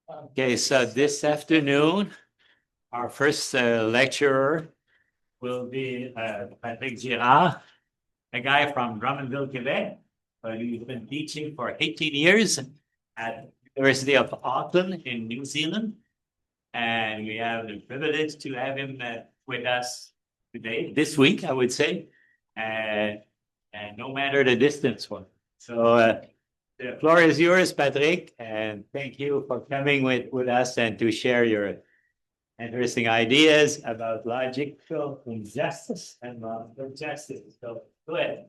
Okay, so this afternoon, our first lecturer will be Patrick Girard, a guy from Drummondville, Quebec. He's been teaching for 18 years at University of Auckland in New Zealand. And we have the privilege to have him with us today, this week, I would say, and no matter the distance one. So the floor is yours, Patrick, and thank you for coming with us and to share your interesting ideas about logical injustice and logical justice. So go ahead.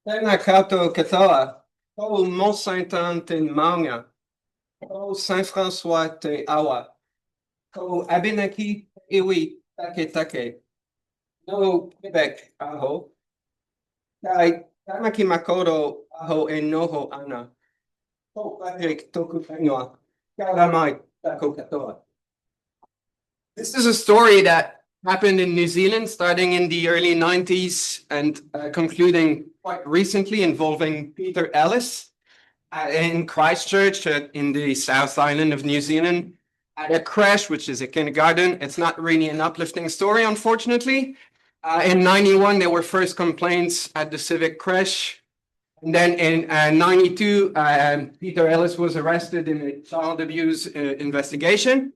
Tēnā koutou katoa, ko Mont Saint-Anne te maunga, ko Saint-François te awa, ko Abenaki iwi take, no Quebec aho, kai tamaki makoto aho e noho ana, ko Patrick toku whenua, kia mai tako katoa. This is a story that happened in New Zealand starting in the early 90s and concluding quite recently, involving Peter Ellis in Christchurch in the South Island of New Zealand at a creche, which is a kindergarten. It's not really an uplifting story, unfortunately. In 91, there were first complaints at the civic creche. And then in 92, Peter Ellis was arrested in a child abuse investigation.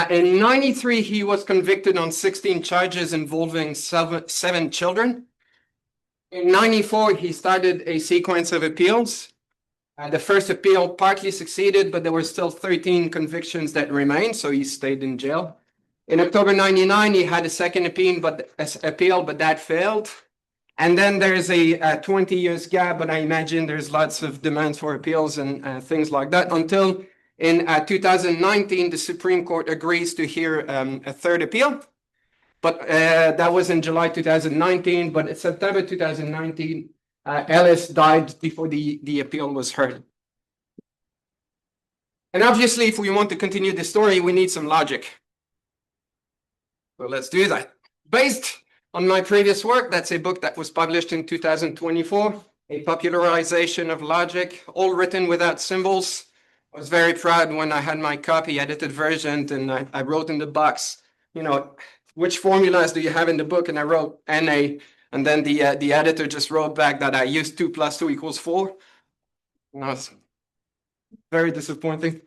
In 93, he was convicted on 16 charges involving seven children. In 94, he started a sequence of appeals. The first appeal partly succeeded, but there were still 13 convictions that remained, so he stayed in jail. In October 99, he had a second appeal, but that failed. And then there's a 20 years gap, but I imagine there's lots of demands for appeals and things like that until in 2019, the Supreme Court agrees to hear a third appeal. But that was in July 2019, but in September 2019, Ellis died before the appeal was heard. And obviously, if we want to continue the story, we need some logic. So let's do that. Based on my previous work, that's a book that was published in 2024, a popularization of logic, all written without symbols. I was very proud when I had my copy edited version and I wrote in the box, you know, which formulas do you have in the book? And I wrote NA, and then the editor just wrote back that I used 2 + 2 = 4. And I was very disappointing.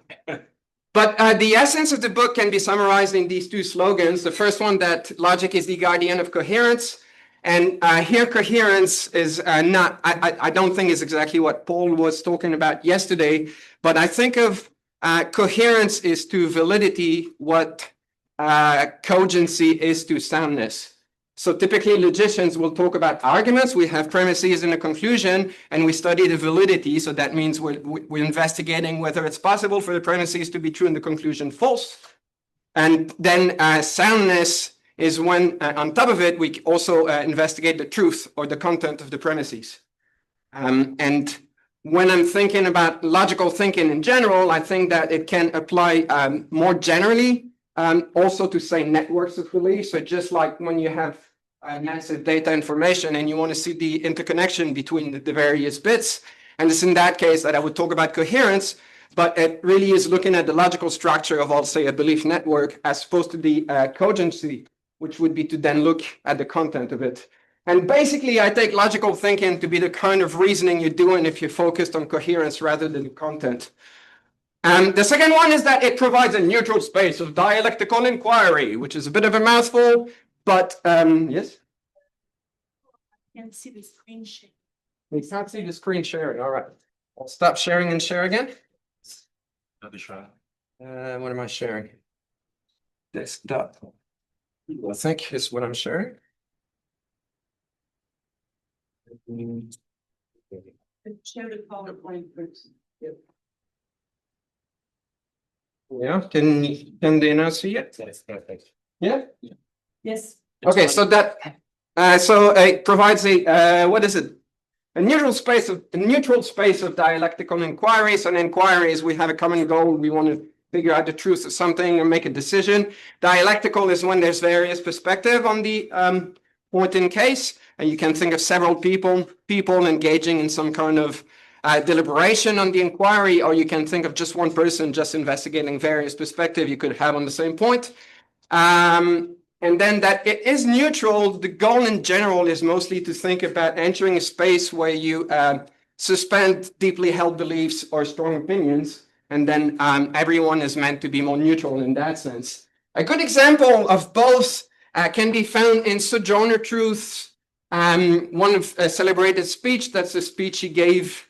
But the essence of the book can be summarized in these 2 slogans. The first one, that logic is the guardian of coherence. And here coherence is not, I don't think is exactly what Paul was talking about yesterday, but I think of coherence is to validity what cogency is to soundness. So typically logicians will talk about arguments. We have premises and a conclusion, and we study the validity. So that means we're investigating whether it's possible for the premises to be true and the conclusion false. And then soundness is when, on top of it, we also investigate the truth or the content of the premises. And when I'm thinking about logical thinking in general, I think that it can apply more generally also to, say, networks of beliefs. So just like when you have massive data information and you want to see the interconnection between the various bits, and it's in that case that I would talk about coherence, but it really is looking at the logical structure of, I'll say, a belief network as opposed to the cogency, which would be to then look at the content of it. And basically, I take logical thinking to be the kind of reasoning you're doing if you're focused on coherence rather than the content. And the second one is that it provides a neutral space of dialectical inquiry, which is a bit of a mouthful, but yes? I can see the screen sharing. We can't see the screen sharing. All right. I'll stop sharing and share again. What am I sharing? Desktop. I think is what I'm sharing. Share the PowerPoint first. Yeah, can they now see it? That's perfect. Yeah. Yes. Okay, so that so it provides a what is it? A neutral space of dialectical inquiries. And inquiries, we have a common goal. We want to figure out the truth of something and make a decision. Dialectical is when there's various perspectives on the point in case, and you can think of several people engaging in some kind of deliberation on the inquiry, or you can think of just one person just investigating various perspectives you could have on the same point. And then that it is neutral. The goal in general is mostly to think about entering a space where you suspend deeply held beliefs or strong opinions, and then everyone is meant to be more neutral in that sense. A good example of both can be found in Sojourner Truth's one of a celebrated speech. That's a speech he gave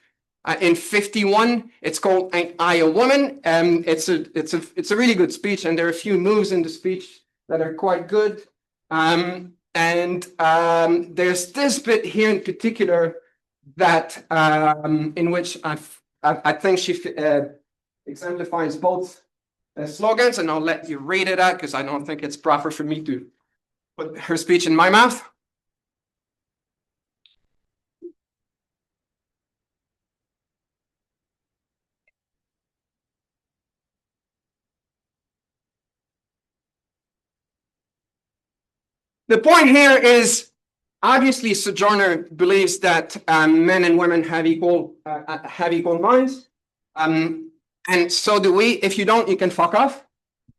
in 51. It's called "Ain't I a Woman?" It's a really good speech, and there are a few moves in the speech that are quite good. There's this bit here in particular that in which I think she exemplifies both slogans, and I'll let you read it out because I don't think it's proper for me to put her speech in my mouth. The point here is, obviously, Sojourner believes that men and women have equal minds, and so do we. If you don't, you can fuck off.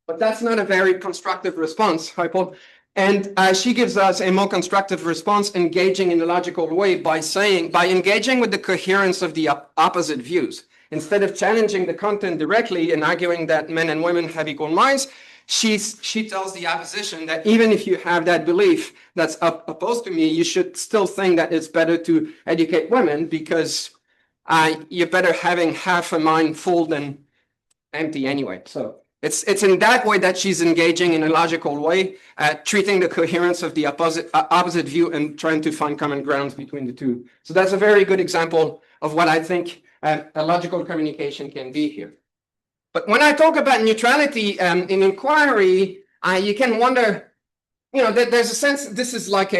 But that's not a very constructive response, hi Paul. And she gives us a more constructive response, engaging in a logical way by engaging with the coherence of the opposite views. Instead of challenging the content directly and arguing that men and women have equal minds, she tells the opposition that even if you have that belief that's opposed to me, you should still think that it's better to educate women, because you're better having half a mind full than empty anyway. So it's in that way that she's engaging in a logical way, treating the coherence of the opposite view and trying to find common grounds between the two. So that's a very good example of what I think a logical communication can be here. But when I talk about neutrality in inquiry, you can wonder, that there's a sense this is like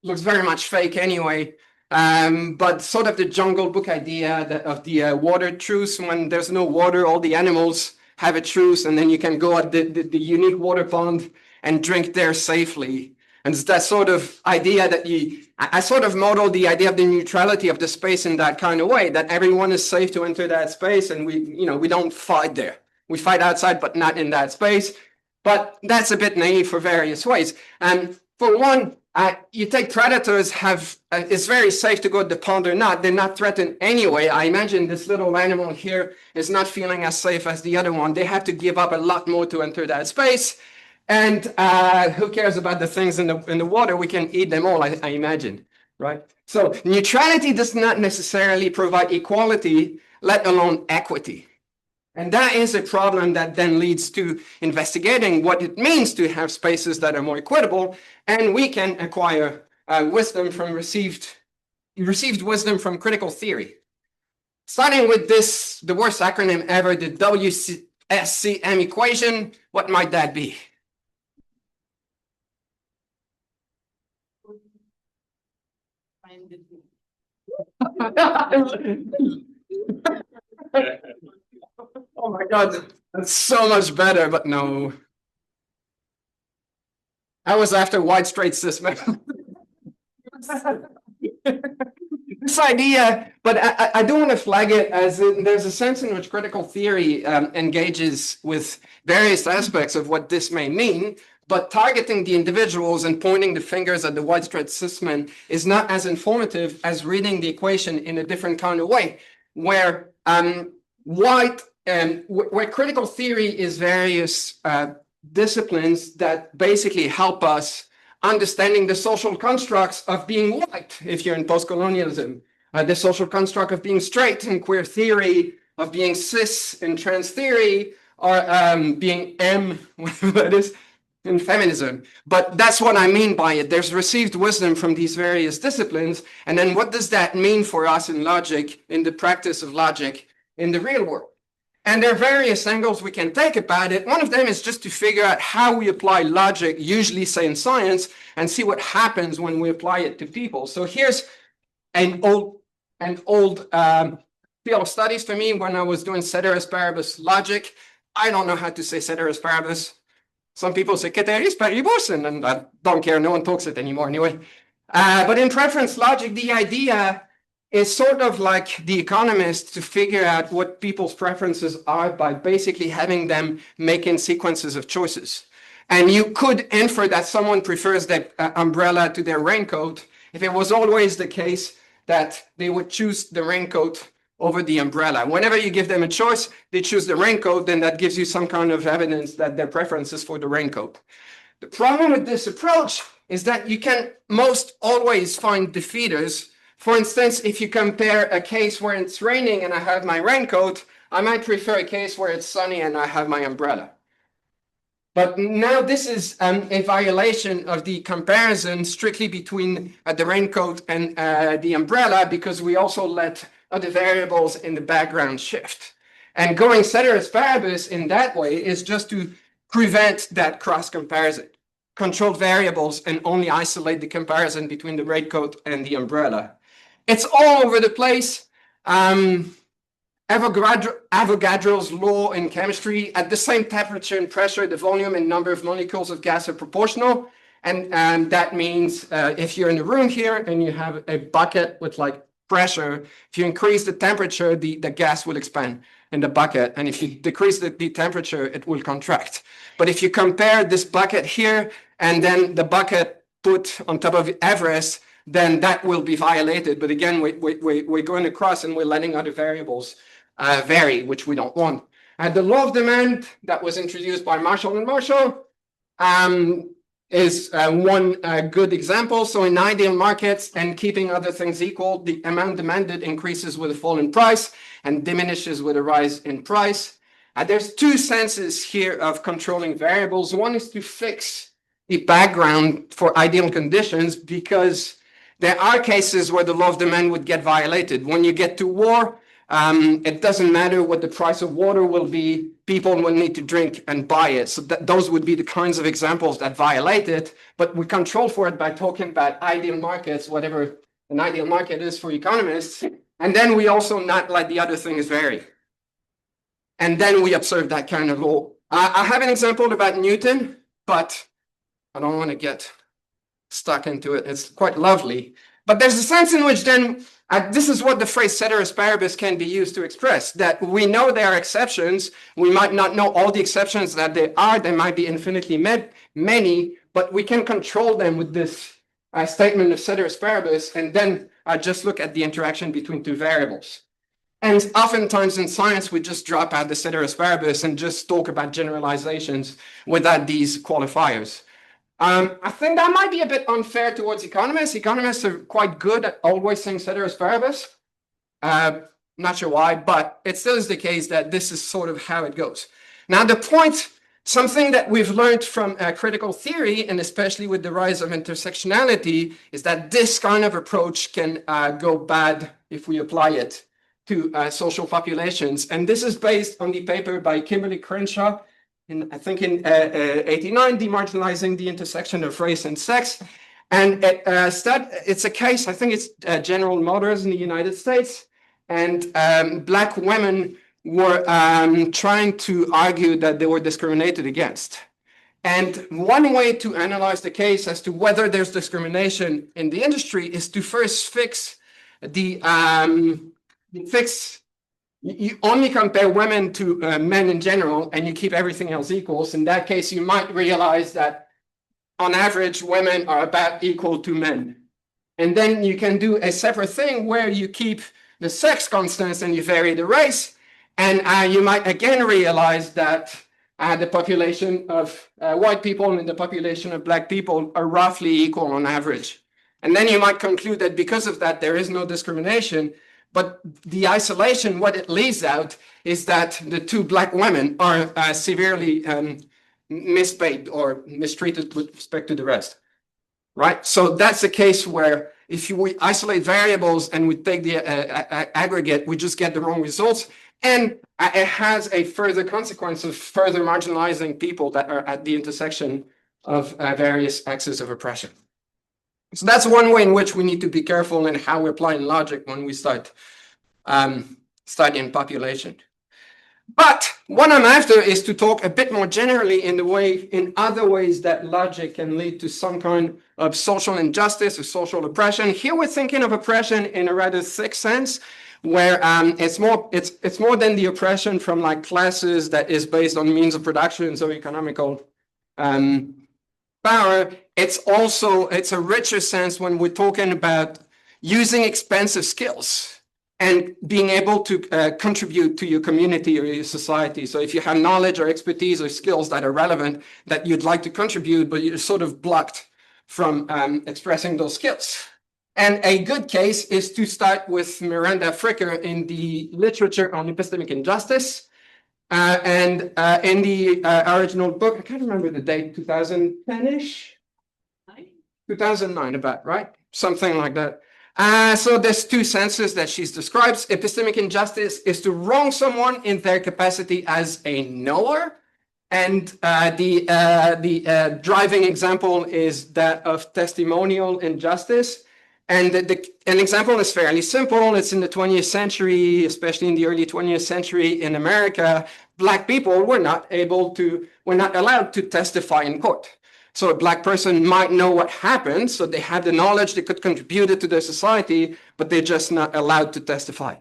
looks very much fake anyway, but sort of the Jungle Book idea of the water truce. When there's no water, all the animals have a truce, and then you can go at the unique water pond and drink there safely. And it's that sort of idea that I sort of model the idea of the neutrality of the space in that kind of way, that everyone is safe to enter that space, and we don't fight there. We fight outside, but not in that space. But that's a bit naive for various ways. And for one, you take predators it's very safe to go to the pond or not. They're not threatened anyway. I imagine this little animal here is not feeling as safe as the other one. They have to give up a lot more to enter that space. And who cares about the things in the water? We can eat them all, I imagine, right? So neutrality does not necessarily provide equality, let alone equity. And that is a problem that then leads to investigating what it means to have spaces that are more equitable, and we can acquire wisdom from received wisdom from critical theory. Starting with the worst acronym ever, the WSCM equation. What might that be? Oh my God, that's so much better, but no. I was after white straight cis men. This idea, but I do want to flag it as there's a sense in which critical theory engages with various aspects of what this may mean, but targeting the individuals and pointing the fingers at the white straight cis men is not as informative as reading the equation in a different kind of way, where where critical theory is various disciplines that basically help us understanding the social constructs of being white, if you're in post-colonialism, the social construct of being straight in queer theory, of being cis in trans theory, or being M, whatever that is, in feminism. But that's what I mean by it. There's received wisdom from these various disciplines, and then what does that mean for us in logic, in the practice of logic, in the real world? And there are various angles we can take about it. One of them is just to figure out how we apply logic, usually say in science, and see what happens when we apply it to people. So here's an old field of studies for me when I was doing ceteris paribus logic. I don't know how to say ceteris paribus. Some people say ceteris paribus, and I don't care. No one talks it anymore anyway. But in preference logic, the idea is sort of like the economist to figure out what people's preferences are by basically having them making sequences of choices. And you could infer that someone prefers the umbrella to their raincoat if it was always the case that they would choose the raincoat over the umbrella. Whenever you give them a choice, they choose the raincoat, then that gives you some kind of evidence that their preference is for the raincoat. The problem with this approach is that you can most always find defeaters. For instance, if you compare a case where it's raining and I have my raincoat, I might prefer a case where it's sunny and I have my umbrella. But now this is a violation of the comparison strictly between the raincoat and the umbrella, because we also let other variables in the background shift. And going ceteris paribus in that way is just to prevent that cross comparison. Control variables and only isolate the comparison between the raincoat and the umbrella. It's all over the place. Avogadro's law in chemistry: at the same temperature and pressure, the volume and number of molecules of gas are proportional. And that means if you're in the room here and you have a bucket with like pressure, if you increase the temperature, the gas will expand in the bucket. And if you decrease the temperature, it will contract. But if you compare this bucket here and then the bucket put on top of Everest, then that will be violated. But again, we're going across and we're letting other variables vary, which we don't want. And the law of demand that was introduced by Marshall and Marshall is one good example. So in ideal markets, and keeping other things equal, the amount demanded increases with a fall in price and diminishes with a rise in price. There's two senses here of controlling variables. One is to fix the background for ideal conditions, because there are cases where the law of demand would get violated. When you get to war, it doesn't matter what the price of water will be, people will need to drink and buy it. So those would be the kinds of examples that violate it, but we control for it by talking about ideal markets, whatever an ideal market is for economists. And then we also not let the other things vary. And then we observe that kind of law. I have an example about Newton, but I don't want to get stuck into it. It's quite lovely. But there's a sense in which then, this is what the phrase ceteris paribus can be used to express, that we know there are exceptions. We might not know all the exceptions that there are. There might be infinitely many, but we can control them with this statement of ceteris paribus, and then just look at the interaction between two variables. And oftentimes in science, we just drop out the ceteris paribus and just talk about generalizations without these qualifiers. I think that might be a bit unfair towards economists. Economists are quite good at always saying ceteris paribus. Not sure why, but it still is the case that this is sort of how it goes. Now, the point, something that we've learned from critical theory, and especially with the rise of intersectionality, is that this kind of approach can go bad if we apply it to social populations. And this is based on the paper by Kimberly Crenshaw, I think in 89, Demarginalizing the Intersection of Race and Sex. And it's a case, I think it's General Motors in the United States. And Black women were trying to argue that they were discriminated against. And one way to analyze the case as to whether there's discrimination in the industry is to first fix you only compare women to men in general, and you keep everything else equal. So in that case, you might realize that on average, women are about equal to men. And then you can do a separate thing where you keep the sex constants and you vary the race. And you might again realize that the population of white people and the population of Black people are roughly equal on average. And then you might conclude that because of that, there is no discrimination. But the isolation, what it leaves out is that the two Black women are severely mispaid or mistreated with respect to the rest, right? So that's a case where if we isolate variables and we take the aggregate, we just get the wrong results. And it has a further consequence of further marginalizing people that are at the intersection of various axes of oppression. So that's one way in which we need to be careful in how we're applying logic when we start studying population. But what I'm after is to talk a bit more generally in other ways that logic can lead to some kind of social injustice or social oppression. Here we're thinking of oppression in a rather thick sense, where it's more than the oppression from like classes that is based on means of production, so economical power. It's a richer sense when we're talking about using expensive skills and being able to contribute to your community or your society. So if you have knowledge or expertise or skills that are relevant that you'd like to contribute, but you're sort of blocked from expressing those skills. And a good case is to start with Miranda Fricker in the literature on epistemic injustice. And in the original book, I can't remember the date, 2010-ish? 2009 about, right? Something like that. So there's two senses that she describes. Epistemic injustice is to wrong someone in their capacity as a knower. And the driving example is that of testimonial injustice. And an example is fairly simple. It's in the 20th century, especially in the early 20th century in America, Black people were not allowed to testify in court. So a Black person might know what happened, so they had the knowledge, they could contribute it to their society, but they're just not allowed to testify.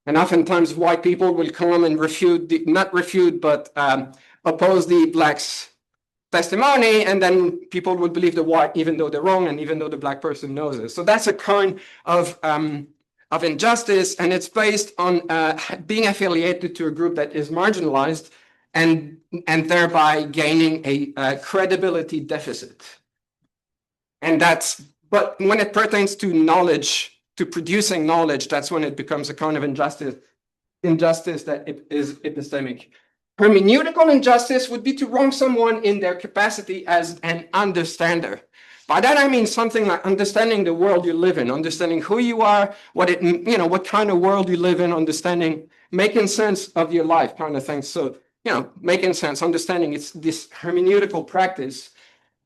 And oftentimes white people will come and oppose the Black's testimony, and then people would believe the white even though they're wrong and even though the Black person knows it. So that's a kind of injustice, and it's based on being affiliated to a group that is marginalized and thereby gaining a credibility deficit. And but when it pertains to knowledge, to producing knowledge, that's when it becomes a kind of injustice that is epistemic. Hermeneutical injustice would be to wrong someone in their capacity as an understander. By that I mean something like understanding the world you live in, understanding who you are, what kind of world you live in, understanding, making sense of your life, kind of thing. So, making sense, understanding, it's this hermeneutical practice.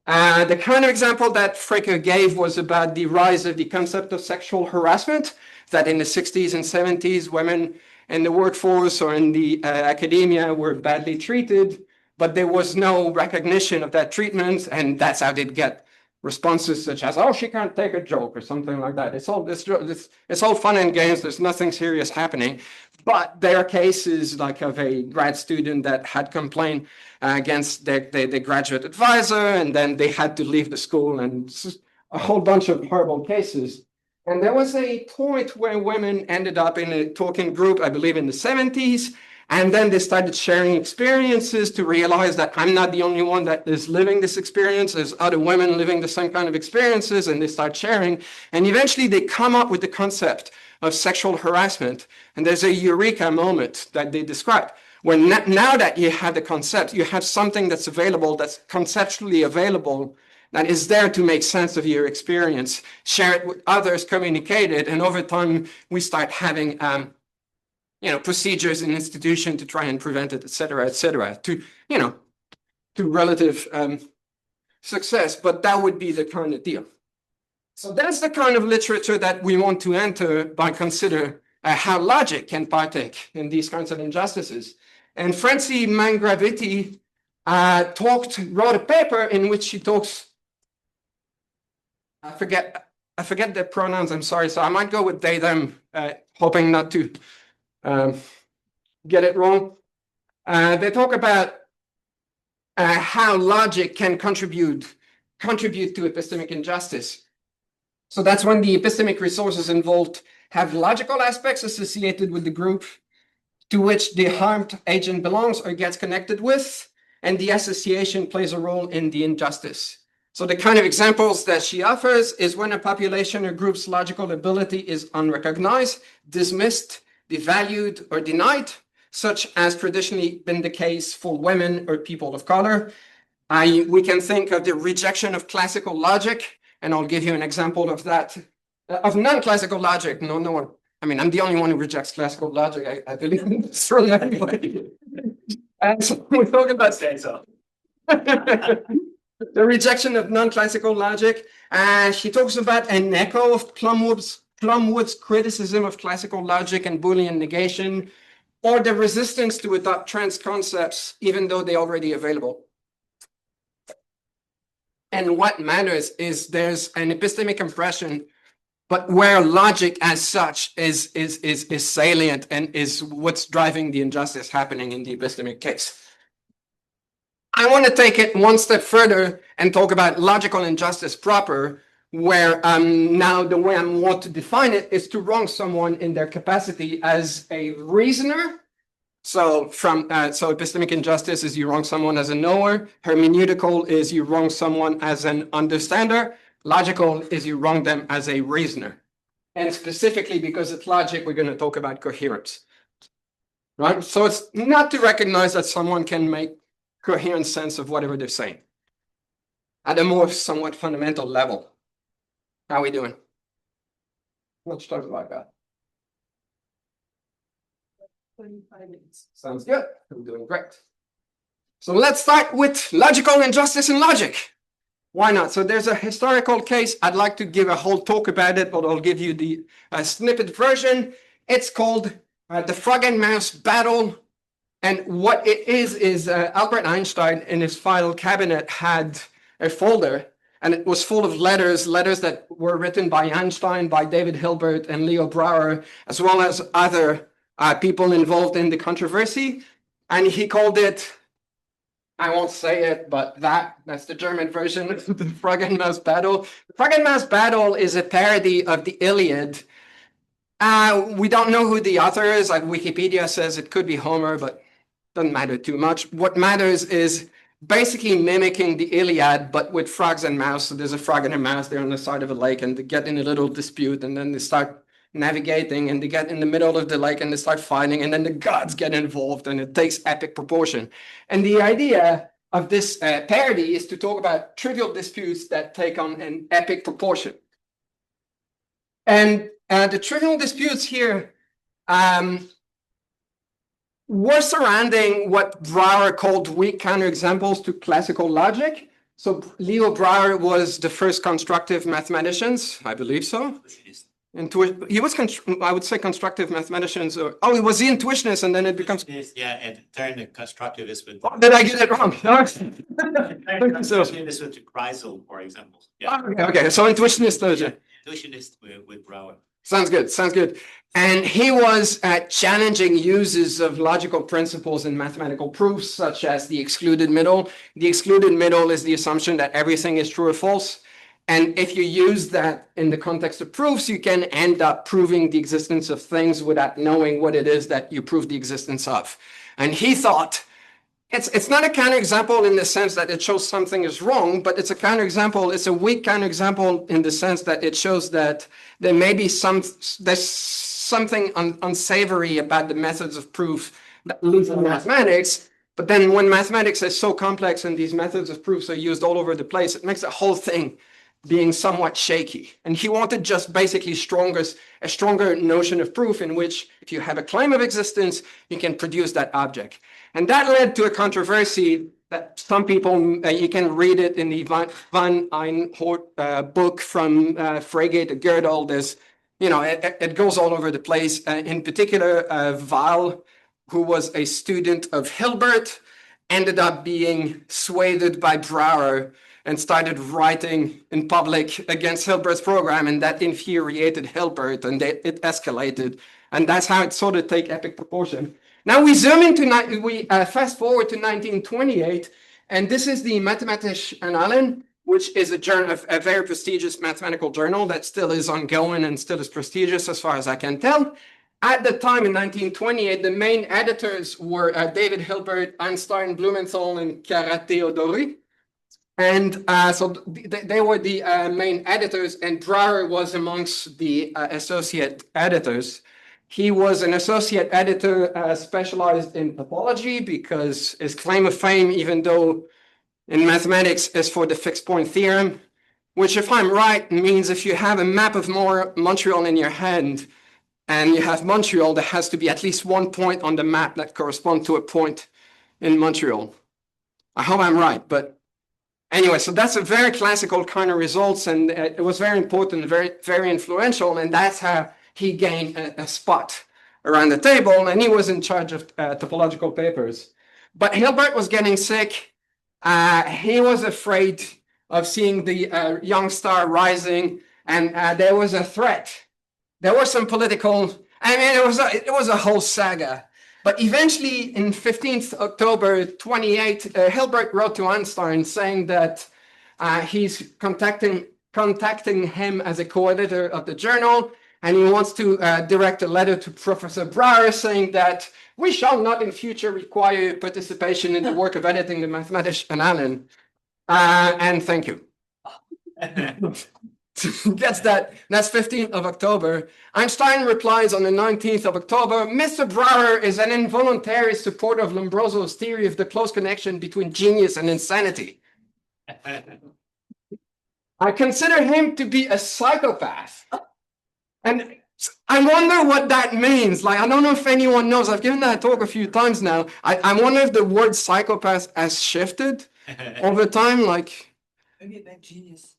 The kind of example that Fricker gave was about the rise of the concept of sexual harassment, that in the 60s and 70s, women in the workforce or in the academia were badly treated, but there was no recognition of that treatment, and that's how they'd get responses such as, "Oh, she can't take a joke," or something like that. It's all fun and games. There's nothing serious happening. But there are cases like of a grad student that had complained against the graduate advisor, and then they had to leave the school, and a whole bunch of horrible cases. And there was a point where women ended up in a talking group, I believe in the 70s, and then they started sharing experiences to realize that I'm not the only one that is living this experience. There's other women living the same kind of experiences, and they start sharing. And eventually they come up with the concept of sexual harassment. And there's a eureka moment that they describe, where now that you have the concept, you have something that's available, that's conceptually available, that is there to make sense of your experience, share it with others, communicate it, and over time we start having procedures in institution to try and prevent it, et cetera, to relative success. But that would be the kind of deal. So that's the kind of literature that we want to enter by consider how logic can partake in these kinds of injustices. And Francie Mangraviti wrote a paper in which she talks, I forget the pronouns, I'm sorry, so I might go with they, them, hoping not to get it wrong. They talk about how logic can contribute to epistemic injustice. So that's when the epistemic resources involved have logical aspects associated with the group to which the harmed agent belongs or gets connected with, and the association plays a role in the injustice. So the kind of examples that she offers is when a population or group's logical ability is unrecognized, dismissed, devalued, or denied, such as traditionally been the case for women or people of color. We can think of the rejection of classical logic, and I'll give you an example of that, of non-classical logic. No one, I mean, I'm the only one who rejects classical logic. I believe in this strongly anyway. And so we're talking about so. The rejection of non-classical logic. She talks about an echo of Plumwood's criticism of classical logic and Boolean negation. or the resistance to adopt trans concepts, even though they're already available. And what matters is there's an epistemic impression, but where logic as such is salient and is what's driving the injustice happening in the epistemic case. I want to take it one step further and talk about logical injustice proper, where now the way I want to define it is to wrong someone in their capacity as a reasoner. So epistemic injustice is you wrong someone as a knower. Hermeneutical is you wrong someone as an understander. Logical is you wrong them as a reasoner. And specifically because it's logic, we're going to talk about coherence. Right? So it's not to recognize that someone can make coherent sense of whatever they're saying at a more somewhat fundamental level. How are we doing? Let's talk about that. 25 minutes. Sounds good. I'm doing great. So let's start with logical injustice in logic. Why not? So there's a historical case. I'd like to give a whole talk about it, but I'll give you the snippet version. It's called the Frog and Mouse Battle. And what it is Albert Einstein in his file cabinet had a folder, and it was full of letters that were written by Einstein, by David Hilbert and Leo Brouwer, as well as other people involved in the controversy. And he called it, I won't say it, but that's the German version of the Frog and Mouse Battle. The Frog and Mouse Battle is a parody of the Iliad. We don't know who the author is. Like Wikipedia says it could be Homer, but doesn't matter too much. What matters is basically mimicking the Iliad, but with frogs and mouse. So there's a frog and a mouse, they're on the side of a lake, and they get in a little dispute, and then they start navigating, and they get in the middle of the lake, and they start fighting, and then the gods get involved, and it takes epic proportion. And the idea of this parody is to talk about trivial disputes that take on an epic proportion. And the trivial disputes here were surrounding what Brouwer called weak counterexamples to classical logic. So Leo Brouwer was the first constructive mathematicians, I believe so. He was, I would say, constructive mathematicians. He was the intuitionist, and then it becomes. Yeah, and turn the constructivist with. Did I get it wrong? Constructivist with Kreisel, for example. Yeah. Okay. So intuitionist. Intuitionist with Brouwer. Sounds good. And he was challenging uses of logical principles in mathematical proofs, such as the excluded middle. The excluded middle is the assumption that everything is true or false. And if you use that in the context of proofs, you can end up proving the existence of things without knowing what it is that you prove the existence of. And he thought, it's not a counterexample in the sense that it shows something is wrong, but it's a counterexample. It's a weak counterexample in the sense that it shows that there may be there's something unsavory about the methods of proof that leads in mathematics. But then when mathematics is so complex and these methods of proofs are used all over the place, it makes the whole thing being somewhat shaky. And he wanted just basically a stronger notion of proof in which if you have a claim of existence, you can produce that object. And that led to a controversy that some people, you can read it in the Van Einhort book from Frege to Gödel. There's, it goes all over the place. In particular, Wahl, who was a student of Hilbert, ended up being swayed by Brouwer and started writing in public against Hilbert's program, and that infuriated Hilbert, and it escalated, and that's how it sort of take epic proportion. Now we fast forward to 1928, and this is the Mathematische Annalen, which is a very prestigious mathematical journal that still is ongoing and still is prestigious as far as I can tell. At the time in 1928, the main editors were David Hilbert, Einstein, Blumenthal, and Cara-Theodori. And so they were the main editors, and Brouwer was amongst the associate editors. He was an associate editor specialized in topology because his claim of fame, even though in mathematics, is for the fixed point theorem, which, if I'm right, means if you have a map of Montreal in your hand and you have Montreal, there has to be at least one point on the map that corresponds to a point in Montreal. I hope I'm right, but anyway, so that's a very classical kind of results, and it was very important, very, very influential, and that's how he gained a spot around the table, and he was in charge of topological papers. But Hilbert was getting sick. He was afraid of seeing the young star rising, and there was a threat. There was some political, I mean, it was a whole saga. But eventually, in 15th October 28, Hilbert wrote to Einstein saying that he's contacting him as a co-editor of the journal, and he wants to direct a letter to Professor Brouwer saying that we shall not in future require participation in the work of editing the mathematician Allen. And thank you. Gets that. That's 15th of October. Einstein replies on the 19th of October, Mr. Brouwer is an involuntary supporter of Lombroso's theory of the close connection between genius and insanity. I consider him to be a psychopath. And I wonder what that means. Like, I don't know if anyone knows. I've given that talk a few times now. I wonder if the word psychopath has shifted over time. Like, Maybe it meant genius.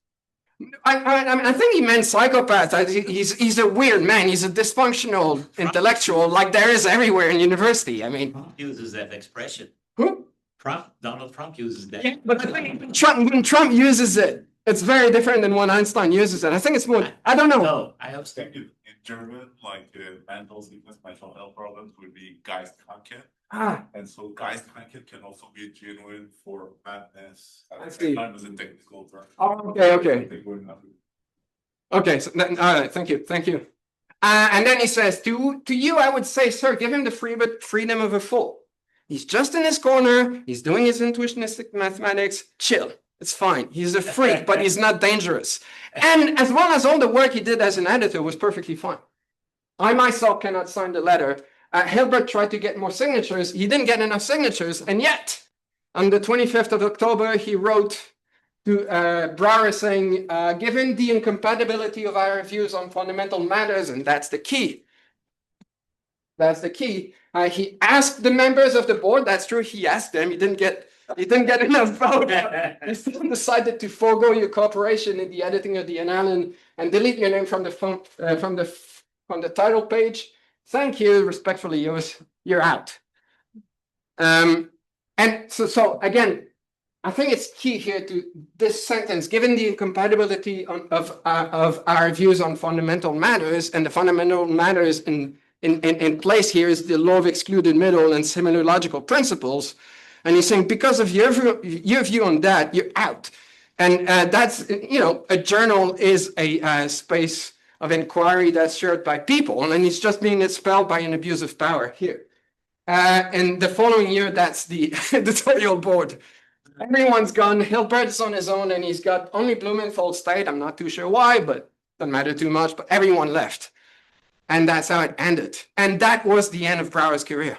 I mean, I think he meant psychopath. He's a weird man. He's a dysfunctional intellectual, like there is everywhere in university. I mean, Trump uses that expression. who? Donald Trump uses that. Yeah, but I think when Trump uses it, it's very different than when Einstein uses it. I think it's more, I don't know. No, I have In German, like mental sickness, mental health problems would be Geistkrankheit. Ah, And so Geistkrankheit can also be genuine for madness. I see. Time is a technical term. oh, okay. They wouldn't have to- Okay, so then, all right, thank you. And then he says, to you, I would say, sir, give him the freedom of a fool. He's just in his corner. He's doing his intuitionistic mathematics. Chill. It's fine. He's a freak, but he's not dangerous. And as well as all the work he did as an editor was perfectly fine. I myself cannot sign the letter. Hilbert tried to get more signatures. He didn't get enough signatures. And yet, on the 25th of October, he wrote to Brouwer saying, given the incompatibility of our views on fundamental matters, and that's the key. That's the key. He asked the members of the board. That's true. He asked them. He didn't get enough vote. He still decided to forego your cooperation in the editing of the Annalen and delete your name from the title page. Thank you, respectfully, you're out. And so again, I think it's key here to this sentence, given the incompatibility of our views on fundamental matters, and the fundamental matters in place here is the law of excluded middle and similar logical principles. And he's saying, because of your view on that, you're out. And that's, a journal is a space of inquiry that's shared by people, and it's just being expelled by an abuse of power here. And the following year, that's the editorial board. Everyone's gone. Hilbert's on his own, and he's got only Blumenthal stayed. I'm not too sure why, but doesn't matter too much. But everyone left, and that's how it ended. And that was the end of Brouwer's career.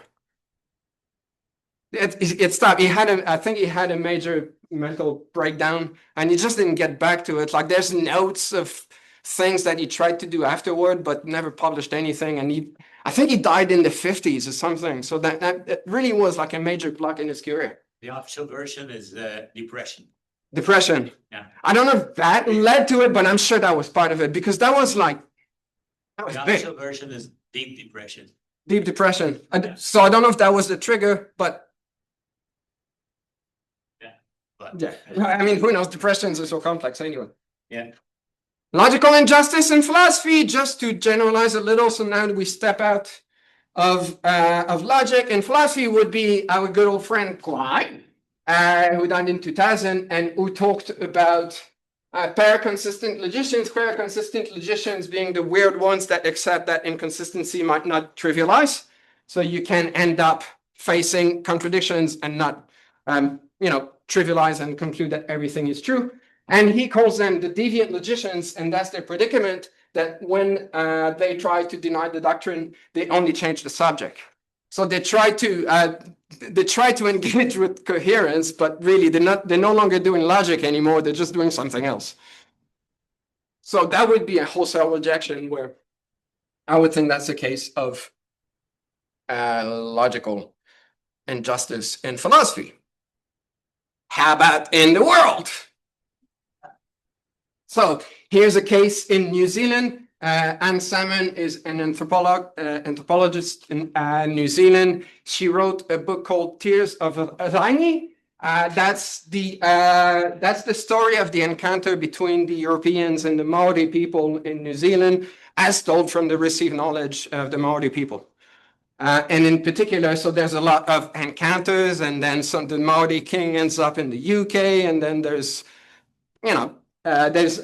It stopped. I think he had a major mental breakdown, and he just didn't get back to it. Like, there's notes of things that he tried to do afterward, but never published anything. And I think he died in the 50s or something. So that it really was like a major block in his career. The official version is depression. Depression. Yeah. I don't know if that led to it, but I'm sure that was part of it, because that was The big. official version is deep depression. Deep depression. So I don't know if that was the trigger, but But yeah. I mean, who knows? Depressions are so complex anyway. Yeah. Logical injustice in philosophy, just to generalize a little. So now we step out of logic, and philosophy would be our good old friend Klein, who died in 2000, and who talked about pair-consistent logicians. Pair-consistent logicians being the weird ones that accept that inconsistency might not trivialize. So you can end up facing contradictions and not, trivialize and conclude that everything is true. And he calls them the deviant logicians, and that's their predicament, that when they try to deny the doctrine, they only change the subject. So they try to engage with coherence, but really they're no longer doing logic anymore. They're just doing something else. So that would be a wholesale rejection, where I would think that's the case of logical injustice in philosophy. How about in the world? So here's a case in New Zealand. Anne Salmon is an anthropologist in New Zealand. She wrote a book called Tears of Rangi. That's the story of the encounter between the Europeans and the Maori people in New Zealand, as told from the received knowledge of the Maori people. And in particular, so there's a lot of encounters, and then the Maori king ends up in the UK, and then there's, there's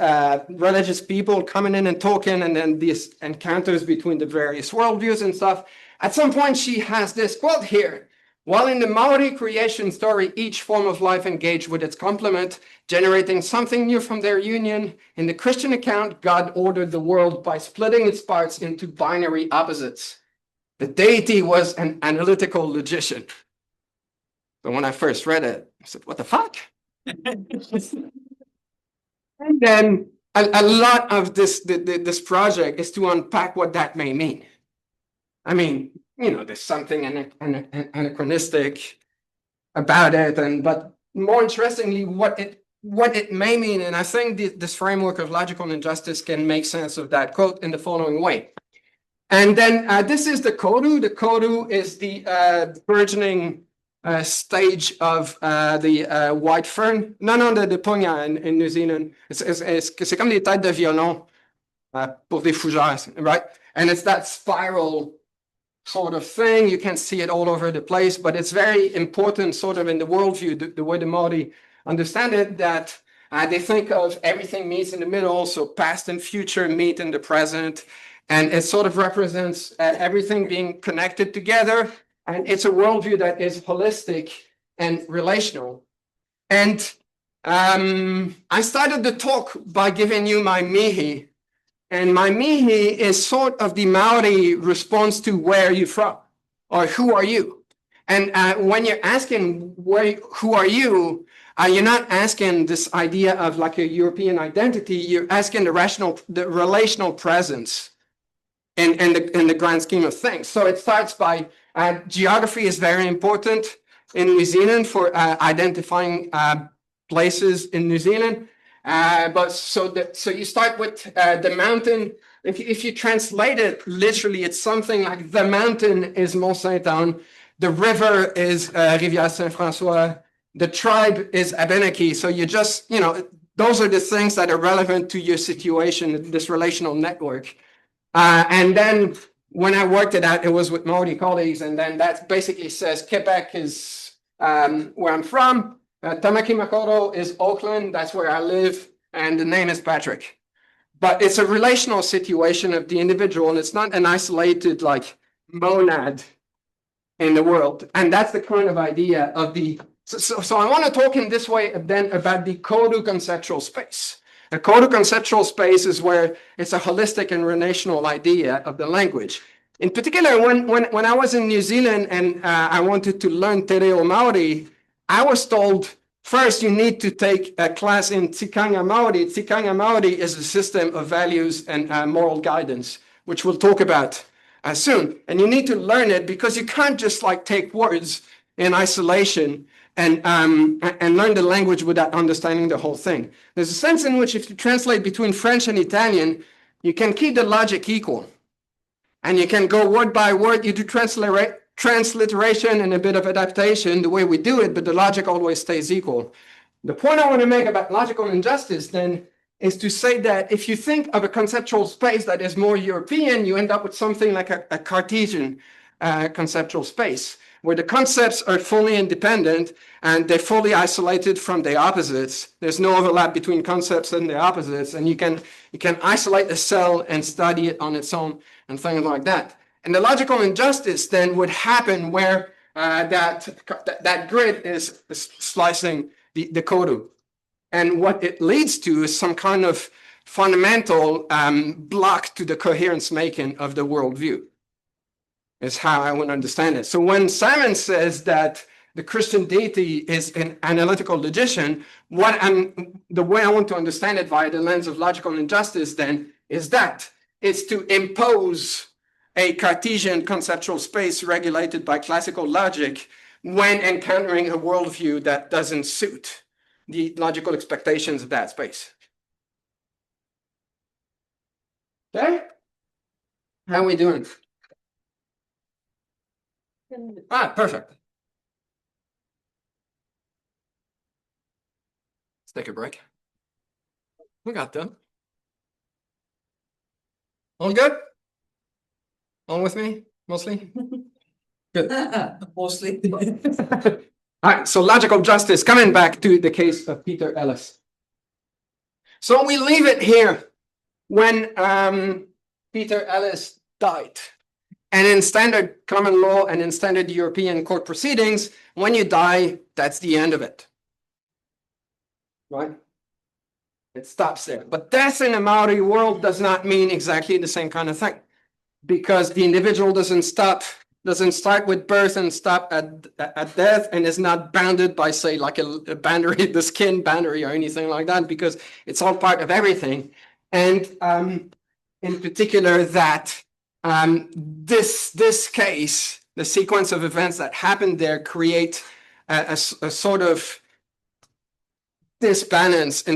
religious people coming in and talking, and then these encounters between the various worldviews and stuff. At some point, she has this quote here. While in the Maori creation story, each form of life engaged with its complement, generating something new from their union, in the Christian account, God ordered the world by splitting its parts into binary opposites. The deity was an analytical logician. So when I first read it, I said, what the fuck? And then a lot of this project is to unpack what that may mean. I mean, there's something anachronistic about it, but more interestingly, what it may mean. And I think this framework of logical injustice can make sense of that quote in the following way. And then this is the koru. The koru is the burgeoning stage of the white fern. Non, de ponya in New Zealand. C'est comme des têtes de violon pour des fougères, right? And it's that spiral sort of thing. You can see it all over the place, but it's very important sort of in the worldview, the way the Maori understand it, that they think of everything meets in the middle, so past and future meet in the present. And it sort of represents everything being connected together. And it's a worldview that is holistic and relational. And I started the talk by giving you my mihi. And my mihi is sort of the Maori response to where are you from? Or who are you? And when you're asking who are you, you're not asking this idea of like a European identity. You're asking the relational presence in the grand scheme of things. So it starts by geography is very important in New Zealand for identifying places in New Zealand. But so you start with the mountain. If you translate it literally, it's something like the mountain is Mont Saint-Anne, the river is Rivière Saint-François, the tribe is Abenaki. So you just, those are the things that are relevant to your situation, this relational network. And then when I worked it out, it was with Maori colleagues, and then that basically says Quebec is where I'm from. Tamaki Makaurau is Auckland, that's where I live, and the name is Patrick. But it's a relational situation of the individual, and it's not an isolated like monad in the world. And that's the kind of idea of the, so I want to talk in this way then about the koru conceptual space. A koru conceptual space is where it's a holistic and relational idea of the language. In particular, when I was in New Zealand and I wanted to learn Te Reo Maori, I was told, first, you need to take a class in Tikanga Maori. Tikanga Maori is a system of values and moral guidance, which we'll talk about soon. And you need to learn it because you can't just like take words in isolation and learn the language without understanding the whole thing. There's a sense in which if you translate between French and Italian, you can keep the logic equal. And you can go word by word. You do transliteration and a bit of adaptation the way we do it, but the logic always stays equal. The point I want to make about logical injustice then is to say that if you think of a conceptual space that is more European, you end up with something like a Cartesian conceptual space, where the concepts are fully independent and they're fully isolated from the opposites. There's no overlap between concepts and the opposites, and you can isolate a cell and study it on its own and things like that. And the logical injustice then would happen where that grid is slicing the koru. And what it leads to is some kind of fundamental block to the coherence making of the worldview, is how I would understand it. So when Simon says that the Christian deity is an analytical logician, the way I want to understand it via the lens of logical injustice then is that it's to impose a Cartesian conceptual space regulated by classical logic when encountering a worldview that doesn't suit the logical expectations of that space. Okay? How we doing? Ah, perfect. Let's take a break. We got them. All good? All with me, mostly? Good. Mostly. All right, so logical justice, coming back to the case of Peter Ellis. So we leave it here when Peter Ellis died. And in standard common law and in standard European court proceedings, when you die, that's the end of it. Right? It stops there. But death in the Maori world does not mean exactly the same kind of thing, because the individual doesn't start with birth and stop at death, and is not bounded by, say, like a boundary, the skin boundary or anything like that, because it's all part of everything. And in particular, that this case, the sequence of events that happened there, create a sort of disbalance in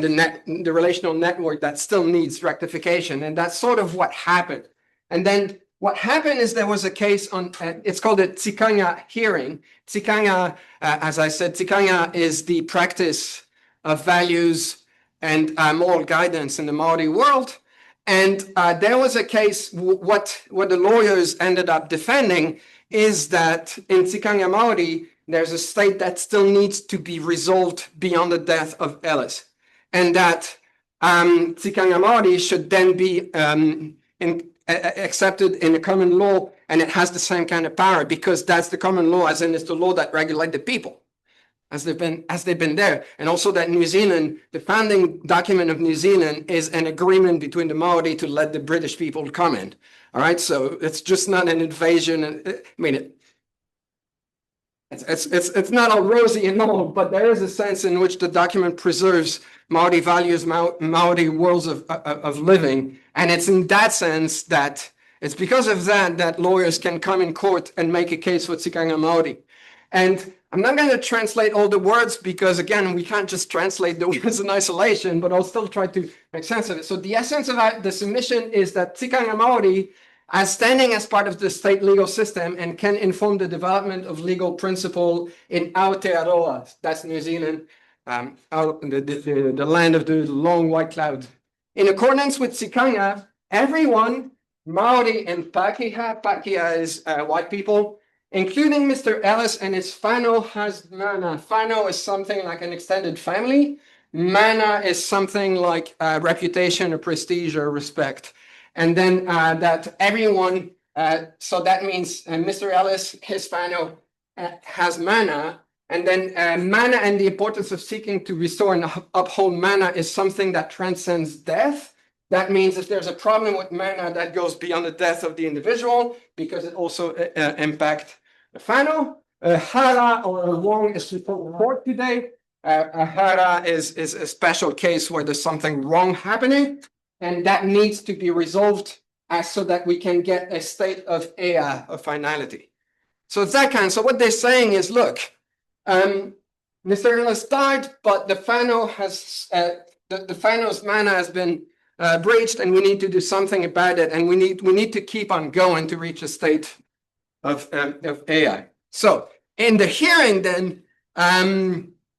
the relational network that still needs rectification, and that's sort of what happened. And then what happened is there was a case on, it's called a tikanga hearing. Tikanga, as I said, tikanga is the practice of values and moral guidance in the Maori world. And there was a case, what the lawyers ended up defending is that in tikanga Maori, there's a state that still needs to be resolved beyond the death of Ellis. And that tikanga Maori should then be accepted in the common law, and it has the same kind of power, because that's the common law, as in it's the law that regulates the people as they've been there. And also that New Zealand, the founding document of New Zealand is an agreement between the Maori to let the British people come in. All right, so it's just not an invasion. I mean, it's not all rosy and all, but there is a sense in which the document preserves Maori values, Maori worlds of living. And it's in that sense that it's because of that lawyers can come in court and make a case for tikanga Maori. And I'm not going to translate all the words, because again, we can't just translate the words in isolation, but I'll still try to make sense of it. So the essence of the submission is that tikanga Maori, as standing as part of the state legal system, and can inform the development of legal principle in Aotearoa, that's New Zealand, the land of the long white cloud. In accordance with tikanga, everyone, Maori and Pakeha is white people, including Mr. Ellis and his whānau, has mana. Whānau is something like an extended family. Mana is something like reputation or prestige or respect. And then that everyone, so that means Mr. Ellis, his whānau, has mana. And then mana and the importance of seeking to restore and uphold mana is something that transcends death. That means if there's a problem with mana, that goes beyond the death of the individual, because it also impacts the whānau. Hara or a wrong is before the court today. A hara is a special case where there's something wrong happening, and that needs to be resolved so that we can get a state of ea, of finality. So it's that kind. So what they're saying is, look, Mr. Ellis died, but the whānau has the whānau's mana has been breached, and we need to do something about it, and we need to keep on going to reach a state of AI. So in the hearing, then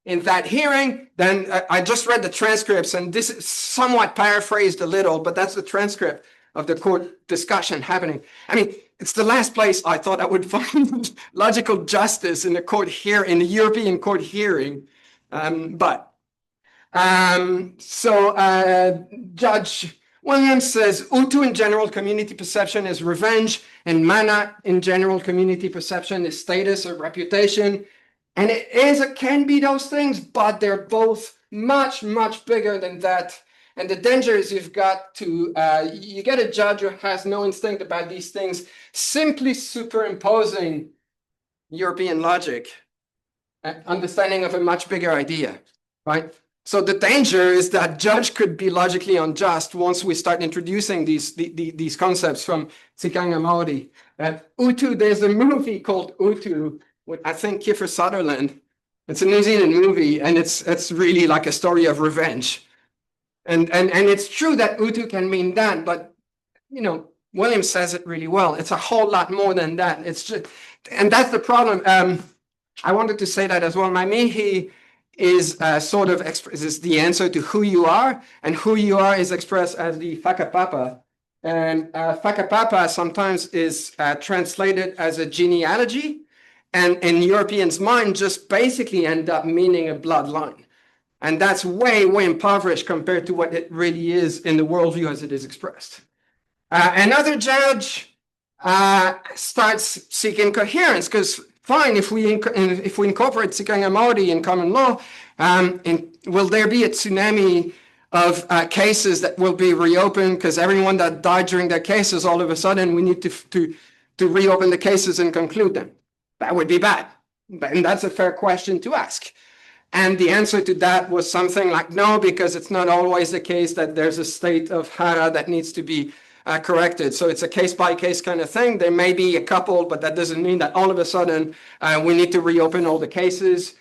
in that hearing, then I just read the transcripts, and this is somewhat paraphrased a little, but that's the transcript of the court discussion happening. I mean, it's the last place I thought I would find logical justice in the court here, in the European court hearing, Judge Williams says, Utu in general community perception is revenge, and mana in general community perception is status or reputation. And it can be those things, but they're both much, much bigger than that. And the danger is you get a judge who has no instinct about these things, simply superimposing European logic, understanding of a much bigger idea, right? So the danger is that judge could be logically unjust once we start introducing these concepts from tikanga Maori. Utu, there's a movie called Utu with, I think, Kiefer Sutherland. It's a New Zealand movie, and it's really like a story of revenge. And it's true that Utu can mean that, but William says it really well. It's a whole lot more than that. It's just, and that's the problem. I wanted to say that as well. My Mihi is sort of is the answer to who you are, and who you are is expressed as the whakapapa. And whakapapa sometimes is translated as a genealogy, and in Europeans' mind, just basically end up meaning a bloodline. And that's way, way impoverished compared to what it really is in the worldview as it is expressed. Another judge starts seeking coherence, because fine, if we incorporate Tsikanga Maori in common law, will there be a tsunami of cases that will be reopened? Because everyone that died during their cases, all of a sudden, we need to reopen the cases and conclude them. That would be bad. And that's a fair question to ask. And the answer to that was something like, no, because it's not always the case that there's a state of hara that needs to be corrected. So it's a case-by-case kind of thing. There may be a couple, but that doesn't mean that all of a sudden we need to reopen all the cases.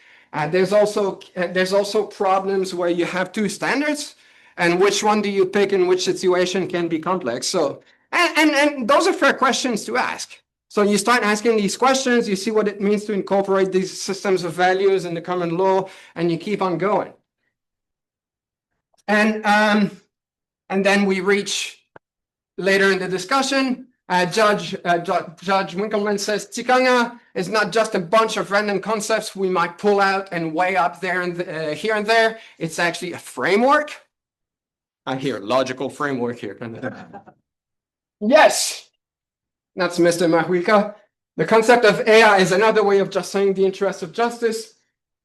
There's also problems where you have two standards, and which one do you pick in which situation can be complex. So, and those are fair questions to ask. So you start asking these questions, you see what it means to incorporate these systems of values in the common law, and you keep on going. And then we reach later in the discussion, Judge Winkleman says, Tsikanga is not just a bunch of random concepts we might pull out and weigh up there and here and there. It's actually a framework. I hear logical framework here. Yes. That's Mr. Mahuika. The concept of ea is another way of just saying the interests of justice.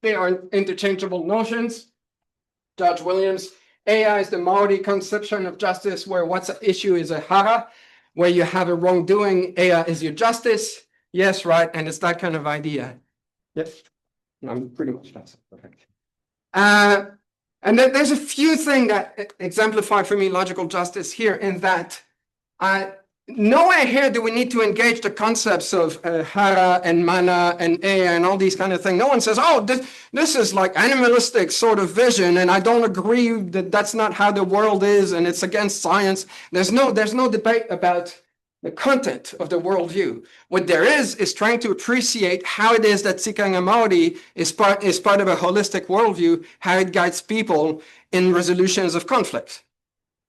They are interchangeable notions. Judge Williams, ea is the Maori conception of justice, where what's at issue is a hara, where you have a wrongdoing, ea is your justice. Yes, right, and it's that kind of idea. Yes, I'm pretty much that's perfect. And then there's a few things that exemplify for me logical justice here, in that nowhere here do we need to engage the concepts of hara and mana and ea and all these kind of things. No one says, oh, this is like animalistic sort of vision, and I don't agree that that's not how the world is, and it's against science. There's no debate about the content of the worldview. What there is trying to appreciate how it is that Tsikanga Maori is part of a holistic worldview, how it guides people in resolutions of conflict.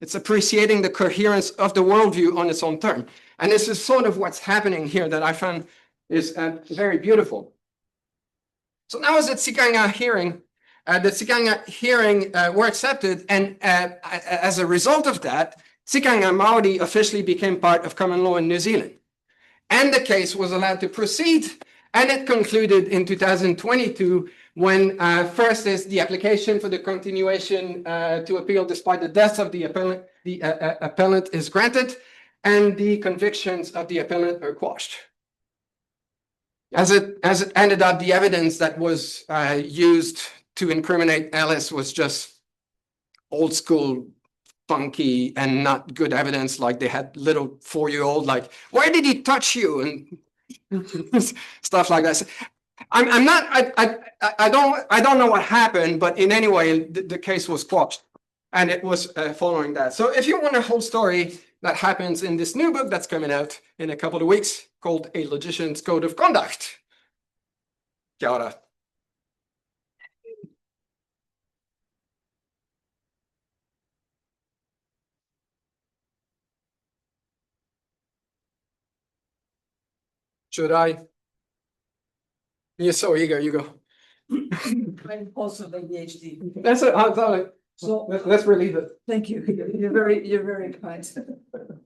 It's appreciating the coherence of the worldview on its own term. And this is sort of what's happening here that I found is very beautiful. So now as the Tsikanga hearing, were accepted, and as a result of that, Tsikanga Maori officially became part of common law in New Zealand. And the case was allowed to proceed, and it concluded in 2022 when first is the application for the continuation to appeal despite the death of the appellant. The appellant is granted, and the convictions of the appellant are quashed. As it ended up, the evidence that was used to incriminate Ellis was just old school, funky, and not good evidence. Like they had little 4-year-old, like, where did he touch you? And stuff like that. I don't know what happened, but in any way, the case was quashed, and it was following that. So if you want a whole story that happens in this new book that's coming out in a couple of weeks called A Logician's Code of Conduct. Kia ora. Should I? You're so eager, you go. I'm also the PhD. That's it. So Let's relieve it. thank you. You're very kind.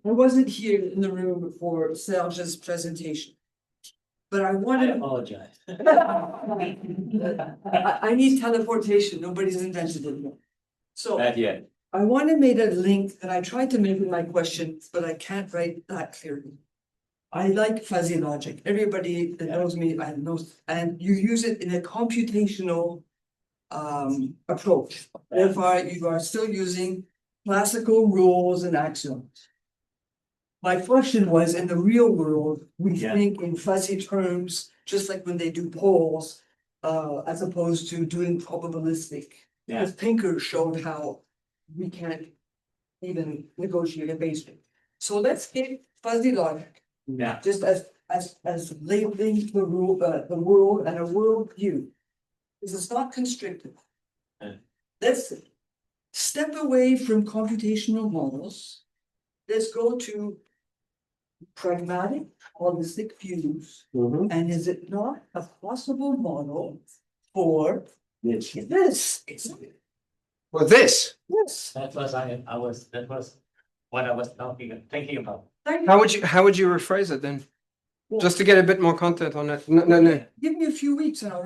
I wasn't here in the room for Serge's presentation. But I I wanted, apologize. I need teleportation. Nobody's invented it yet. So Not yet. I want to make a link that I tried to make in my question, but I can't write that clearly. I like fuzzy logic. Everybody that knows me, I know, and you use it in a computational approach. Therefore, you are still using classical rules and axioms. My question was, in the real world, we Yeah. think in fuzzy terms, just like when they do polls, as opposed to doing probabilistic. Yeah. Because Pinker showed how we can't even negotiate a base rate. So let's take fuzzy logic, Yeah. just as labeling the world and a world view. This is not constrictive. Yeah. Let's step away from computational models. Let's go to pragmatic, holistic views. And is it not a possible model for this? Well, this, Yes. That was that was what I was thinking about. how would you rephrase it then? Just to get a bit more content on it. No. Give me a few weeks and I'll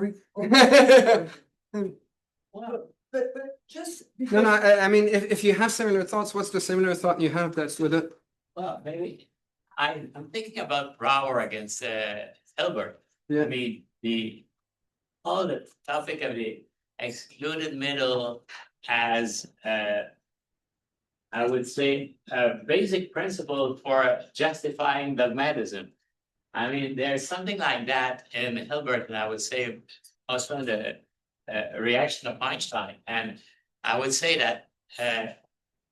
Well, but just because. No, I mean, if you have similar thoughts, what's the similar thought you have that's with it? well, maybe I'm thinking about Brower against Hilbert. Yeah. I mean, the whole the topic of the excluded middle as I would say a basic principle for justifying dogmatism. I mean, there's something like that in Hilbert, and I would say also in the reaction of Einstein. And I would say that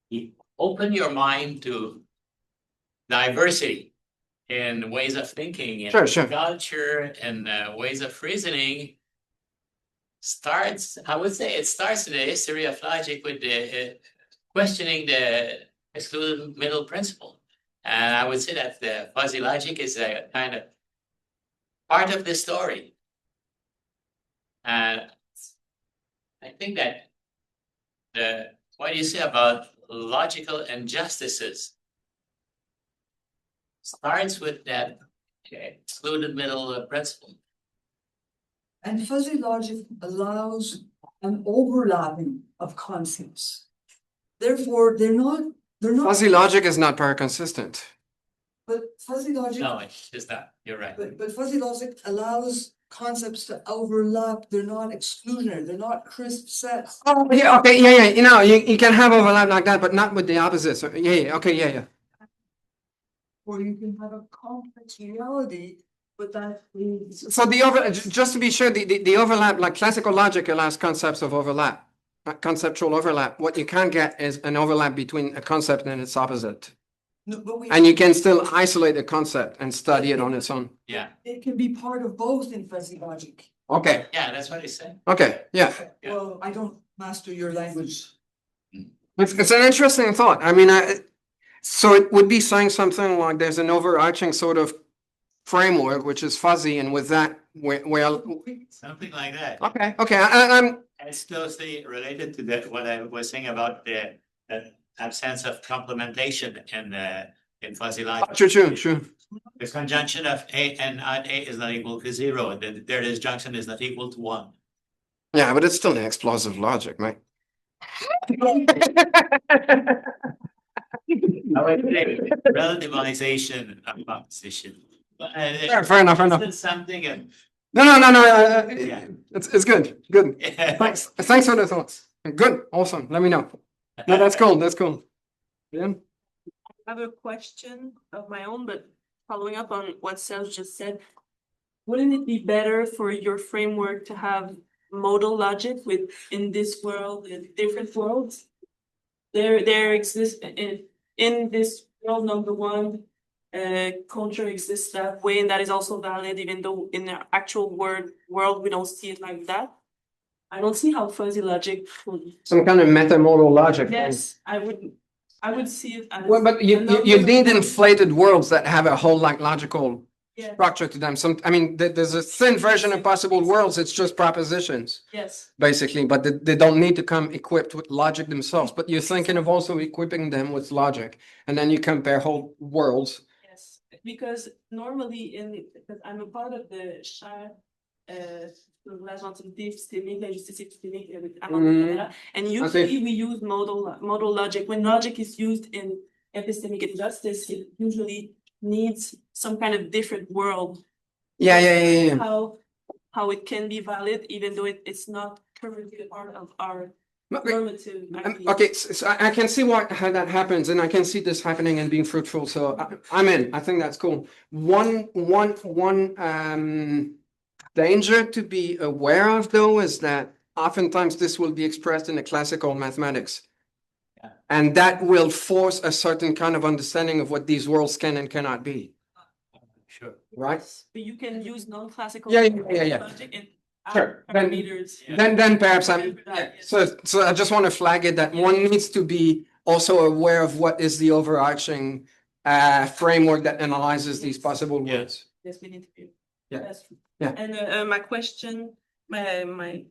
you open your mind to diversity in ways of thinking, in Sure. culture, and ways of reasoning. I would say it starts in the history of logic with the questioning the excluded middle principle. And I would say that the fuzzy logic is a kind of part of the story. And I think that what you say about logical injustices starts with that excluded middle principle. And fuzzy logic allows an overlapping of concepts. Therefore, they're not, Fuzzy logic is not paraconsistent. but fuzzy logic, No, it's just that, you're right. but fuzzy logic allows concepts to overlap. They're not exclusionary, they're not crisp sets. Oh, yeah, okay, yeah. You know, you can have overlap like that, but not with the opposites. Yeah. Or you can have a complex reality, but that is. So just to be sure, the overlap, like classical logic allows concepts of overlap, conceptual overlap. What you can't get is an overlap between a concept and its opposite. No, but we. And you can still isolate the concept and study it on its own. Yeah, It can be part of both in fuzzy logic. Okay, yeah, that's what I said. yeah. Yeah. Well, I don't master your language. It's an interesting thought. I mean, so it would be saying something like there's an overarching sort of framework, which is fuzzy, and with that, well, Something like that. okay, I'm, It's closely related to what I was saying about the absence of complementation in fuzzy logic. true. The conjunction of A and not A is not equal to 0. Their disjunction is not equal to 1. Yeah, but it's still an explosive logic, mate. Relativization of opposition. Fair enough. It's something. No, Yeah. it's good. Thanks for the thoughts. Good, awesome. Let me know. No, that's cool. Yeah. I have a question of my own, but following up on what Serge just said, wouldn't it be better for your framework to have modal logic in this world, in different worlds? There exists in this world, number one, culture exists that way, and that is also valid, even though in the actual world we don't see it like that. I don't see how fuzzy logic would. Some kind of metamodal logic. Yes, I would see it as. Well, but you need inflated worlds that have a whole like logical Yeah. structure to them. I mean, there's a thin version of possible worlds. It's just propositions, Yes, basically, but they don't need to come equipped with logic themselves. But you're thinking of also equipping them with logic, and then you compare whole worlds. yes, because normally because I'm a part of the chaire, l'agentivité épistemique, la justice épistemique avec Canada, and usually we use modal logic. When logic is used in epistemic injustice, it usually needs some kind of different world. Yeah. How it can be valid, even though it's not currently a part of our normative. idea. Okay, so I can see how that happens, and I can see this happening and being fruitful. So I'm in. I think that's cool. One danger to be aware of, though, is that oftentimes this will be expressed in the classical mathematics. Yeah. And that will force a certain kind of understanding of what these worlds can and cannot be, Sure. right? But you can use non-classical. Yeah. logic and Sure. Then- parameters. Then perhaps I'm, Yeah. so I just want to flag it that one needs to be also aware of what is the overarching framework that analyzes these possible Yeah. words. Yes, we need to be. Yeah. That's true. Yeah. And my question, my.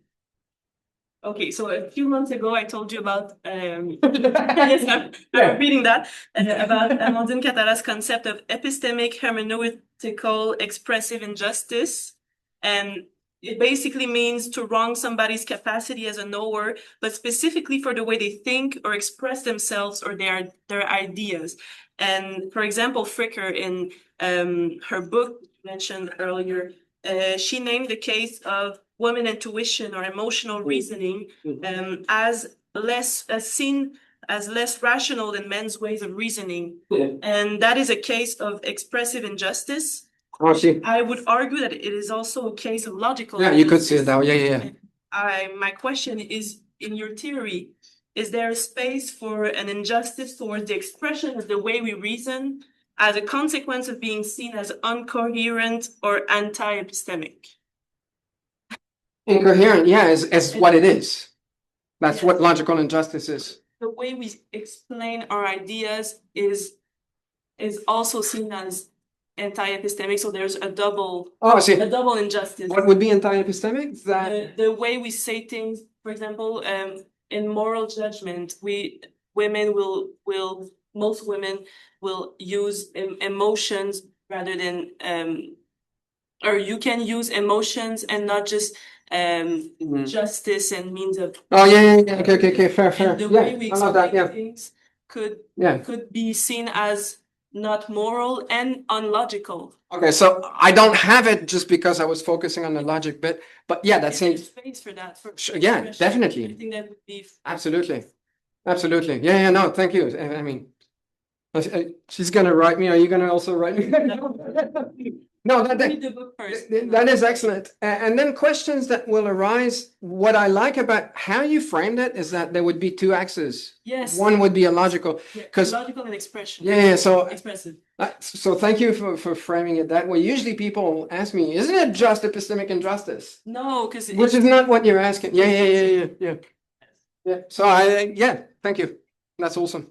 Okay, so a few months ago, I told you about, yes, I'm repeating that, about Amandine Catala's concept of epistemic hermeneutical expressive injustice. And it basically means to wrong somebody's capacity as a knower, but specifically for the way they think or express themselves or their ideas. And for example, Fricker in her book mentioned earlier, she named the case of women intuition or emotional reasoning as seen as less rational than men's ways of reasoning. And that is a case of expressive injustice. Oh, see. I would argue that it is also a case of logical. Yeah, you could see it injustice. that way. Yeah. My question is, in your theory, is there a space for an injustice towards the expression of the way we reason as a consequence of being seen as incoherent or anti-epistemic? Incoherent, yeah, is what it is. That's Yes. what logical injustice is. The way we explain our ideas is also seen as anti-epistemic, so there's a double Oh, I see. injustice. What would be anti-epistemic? That The way we say things, for example, in moral judgment, most women will use emotions rather than or you can use emotions and not just justice and means of. Oh, yeah. Okay, fair. And the Yeah, way we I love that, explain yeah. things could Yeah. be seen as not moral and unlogical. Okay, so I don't have it just because I was focusing on the logic bit, but yeah, that Is there seems, space for that? Sure, yeah, expression? definitely. I think that would be. absolutely. Yeah, no, thank you. I mean, she's gonna write me. Are you gonna also write me? No, Read the book first. that is excellent. And then questions that will arise. What I like about how you framed it is that there would be two axes. Yes. One would be a logical, Yeah, 'cause- logical and expression. yeah, so Expressive. so thank you for framing it that way. Usually people ask me, isn't it just epistemic injustice? No, because Which is not what you're asking. Yeah. Yeah, so thank you. That's awesome.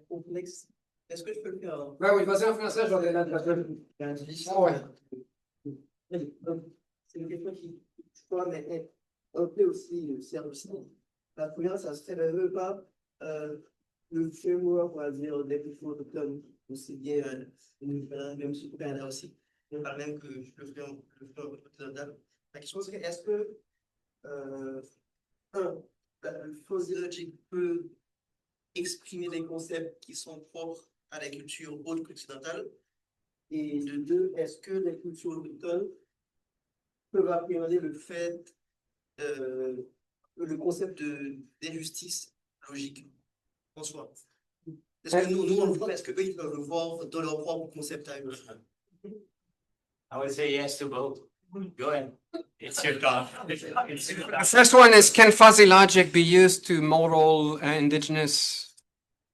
Complexe. Est-ce que je peux le faire en Oui, vas-y en français, je vais Ah ouais. C'est une question qui, je crois, mais est un peu aussi servicielle. La première, ça serait même pas le framework, on va dire, des questions autochtones, aussi bien même sur le Canada aussi, mais pas même que le framework occidental. La question serait, est-ce que le fuzzy logic peut exprimer des concepts qui sont propres à la culture autre qu'occidentale? Et de deux, est-ce que les cultures autochtones peuvent appréhender le fait, le concept d'injustice logique en soi? Est-ce que nous on le voit, est-ce qu'eux ils peuvent le voir dans leur propre concept à eux? I would say yes to both. Go ahead. It's your talk. The first one is, can fuzzy logic be used to model indigenous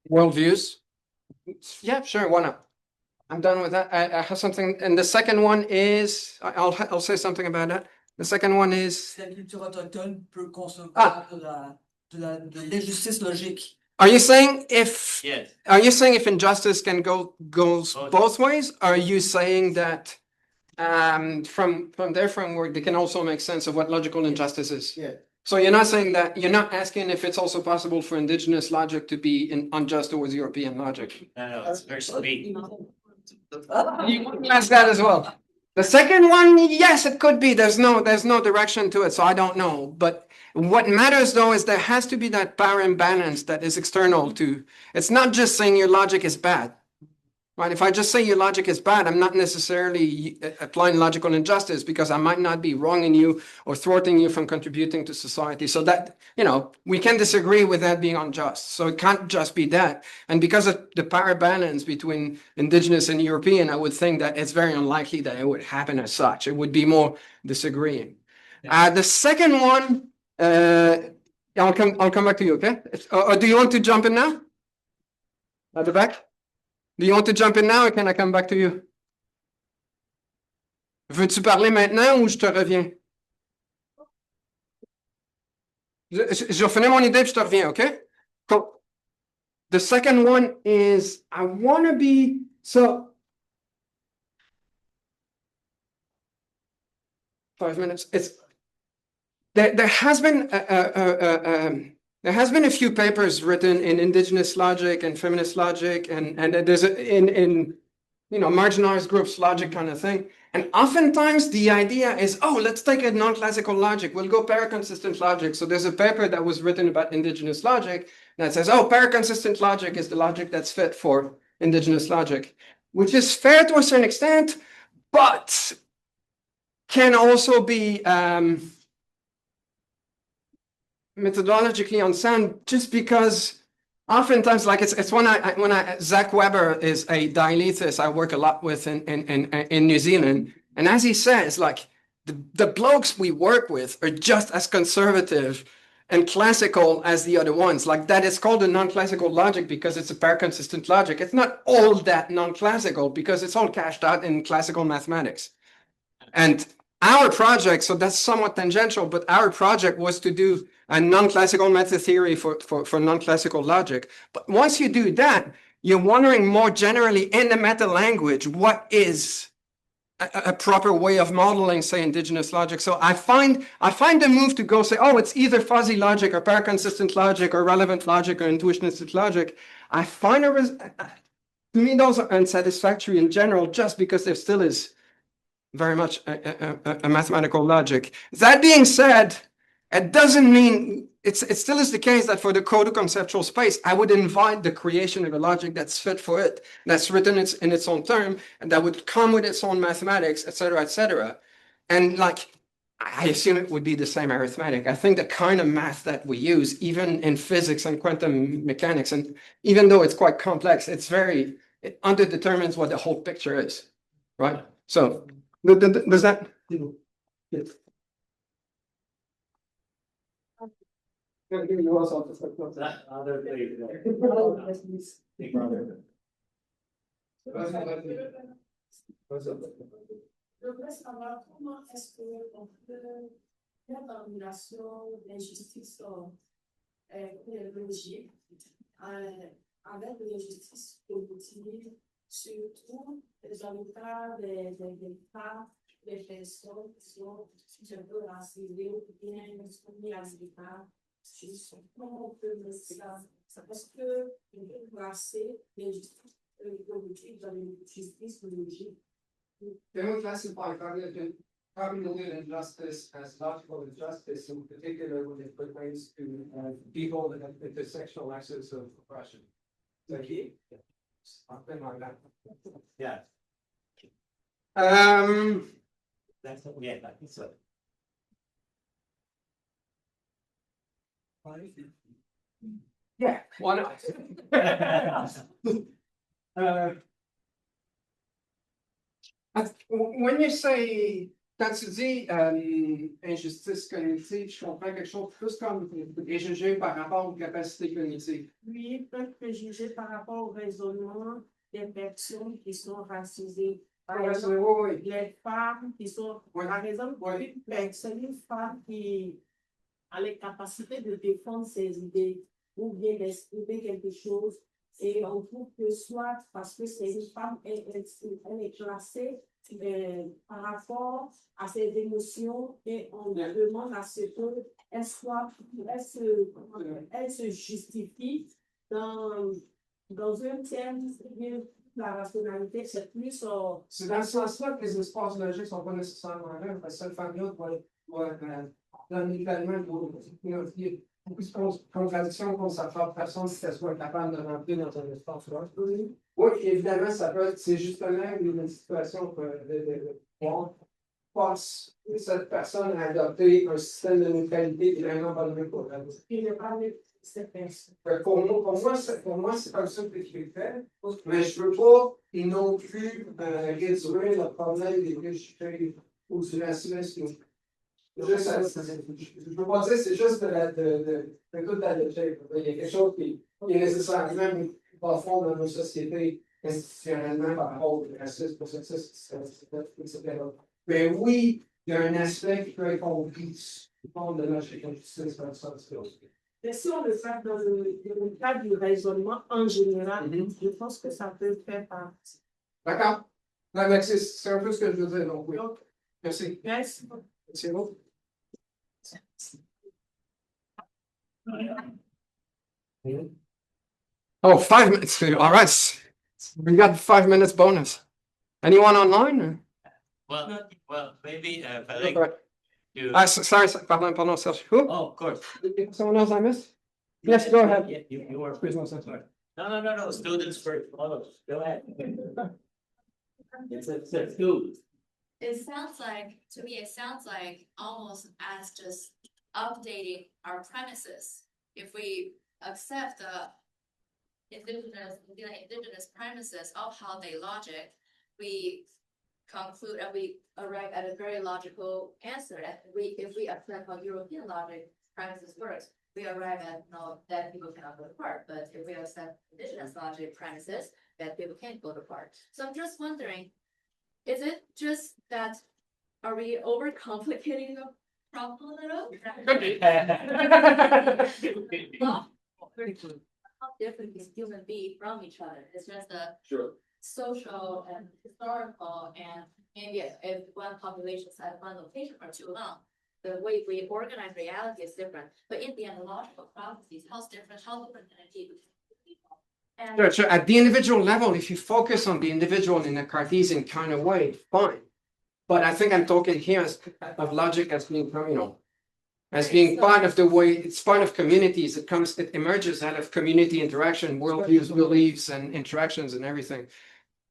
worldviews? Yeah, sure, why not? I'm done with that. I have something, and the second one is, I'll say something about that. The second one is, La culture autochtone peut concevoir Ah. de l'injustice logique. are you saying if, Yes. are you saying if injustice can goes Both. both ways? Or are you saying that from their framework, they can also make sense of what logical injustice is? Yeah. So you're not saying that, you're not asking if it's also possible for indigenous logic to be unjust towards European logic. No, it's very sweet. You want to ask that as well. The second one, yes, it could be. There's no direction to it, so I don't know. But what matters though is there has to be that power imbalance that is external to, it's not just saying your logic is bad. Right? If I just say your logic is bad, I'm not necessarily applying logical injustice because I might not be wronging you or thwarting you from contributing to society. So that, we can disagree with that being unjust. So it can't just be that. And because of the power balance between indigenous and European, I would think that it's very unlikely that it would happen as such. It would be more disagreeing. The second one, I'll come back to you, okay? Or do you want to jump in now? At the back? Do you want to jump in now or can I come back to you? Veux-tu parler maintenant ou je te reviens? Je vais finir mon idée puis je te reviens, okay? So, the second one is I want to be so 5 minutes. It's there has been there has been a few papers written in indigenous logic and feminist logic and there's in you know marginalized groups logic kind of thing. And oftentimes the idea is, oh, let's take a non-classical logic. We'll go paraconsistent logic. So there's a paper that was written about indigenous logic that says, oh, paraconsistent logic is the logic that's fit for indigenous logic, which is fair to a certain extent, but can also be methodologically unsound just because oftentimes, like it's when Zach Weber is a dialetist I work a lot with in New Zealand, and as he says, like the blokes we work with are just as conservative and classical as the other ones. Like that is called a non-classical logic because it's a paraconsistent logic. It's not all that non-classical because it's all cashed out in classical mathematics. And our project, so that's somewhat tangential, but our project was to do a non-classical meta theory for non-classical logic. But once you do that, you're wondering more generally in the meta language, what is a proper way of modeling, say, indigenous logic? So I find the move to go say, oh, it's either fuzzy logic or paraconsistent logic or relevant logic or intuitionistic logic. I find to me, those are unsatisfactory in general, just because there still is very much a mathematical logic. That being said, it doesn't mean it still is the case that for the codo-conceptual space, I would invite the creation of a logic that's fit for it, that's written in its own term, and that would come with its own mathematics, etc., etc. And like, I assume it would be the same arithmetic. I think the kind of math that we use, even in physics and quantum mechanics, and even though it's quite complex, it underdetermines what the whole picture is, right? So, does that? Yes. Je voudrais savoir comment est-ce qu'on peut mettre en relation l'injustice pédagogique avec l'injustice cognitive, surtout dans le cas des femmes, des personnes qui sont un peu racisées ou bien soumises à l'état. Comment on peut mettre ça? Parce que on peut placer l'injustice cognitive dans l'injustice logique. Can we classify cognitive injustice as logical injustice, in particular when it pertains to people that have intersectional axis of oppression? Is that key? Something like that. Yeah. That's what we had, I think so. Yeah, why not? When you say, quand tu dis injustice cognitive, je comprends quelque chose plus comme préjugé par rapport aux capacités cognitives. Oui, peuvent préjuger par rapport au raisonnement des personnes qui sont racisées. Par exemple, Oui. les femmes qui sont, par exemple, une femme qui a les capacités de défendre ses idées ou bien d'exprimer quelque chose. Et on trouve que soit parce que c'est une femme, elle est classée par rapport à ses émotions et on demande à ce qu'elle se justifie dans un terme, la rationalité, c'est plus... C'est dans ce sens-là que les espaces logiques ne sont pas nécessairement là, parce que cette femme-là doit donner tellement beaucoup de contradictions contre sa propre personne si elle soit capable de rentrer dans un espace logique. Oui, évidemment, ça peut être, c'est justement une situation de force cette personne à adopter un système de neutralité qui est vraiment pas le même pour elle. Pour moi, c'est comme ça que je fais, mais je ne veux pas non plus réduire le problème des préjugés ou du racisme Je veux pas dire, c'est juste de toute la logique. Il y a quelque chose qui est nécessaire, même profond dans nos sociétés institutionnellement par rapport au racisme, processus, etc. Mais oui, il y a un aspect qui peut être compris du fond de la logique justice dans le sens de Mais si on le fait dans le cadre du raisonnement en général, je pense que ça peut faire partie. D'accord? Ouais, mais c'est un peu ce que je veux dire, donc oui. Merci. Merci. C'est bon? Oh, 5 minutes. All right. We got 5 minutes bonus. Anyone online? Well, maybe, Sorry, pardon, Serge. Who? oh, of course. Someone else I missed? Yes, go ahead. Yeah, you were. Please, no, sorry. No, students first. Oh, go ahead. It's a school. It sounds like, to me, it sounds like almost as just updating our premises. If we accept the indigenous premises of how they logic, we conclude and we arrive at a very logical answer. That if we accept how European logic premises works, we arrive at that people cannot go to park. But if we accept indigenous logic premises, that people can't go to park. So I'm just wondering, is it just that, are we overcomplicating the problem a little? How different can human be from each other? It's just a social and historical, and maybe if one population is at one location for too long, the way we organize reality is different. But in the analogical processes, how different can it be? And Sure. At the individual level, if you focus on the individual in a Cartesian kind of way, fine. But I think I'm talking here of logic as being communal, as being part of the way it's part of communities. It emerges out of community interaction, worldviews, beliefs, and interactions and everything.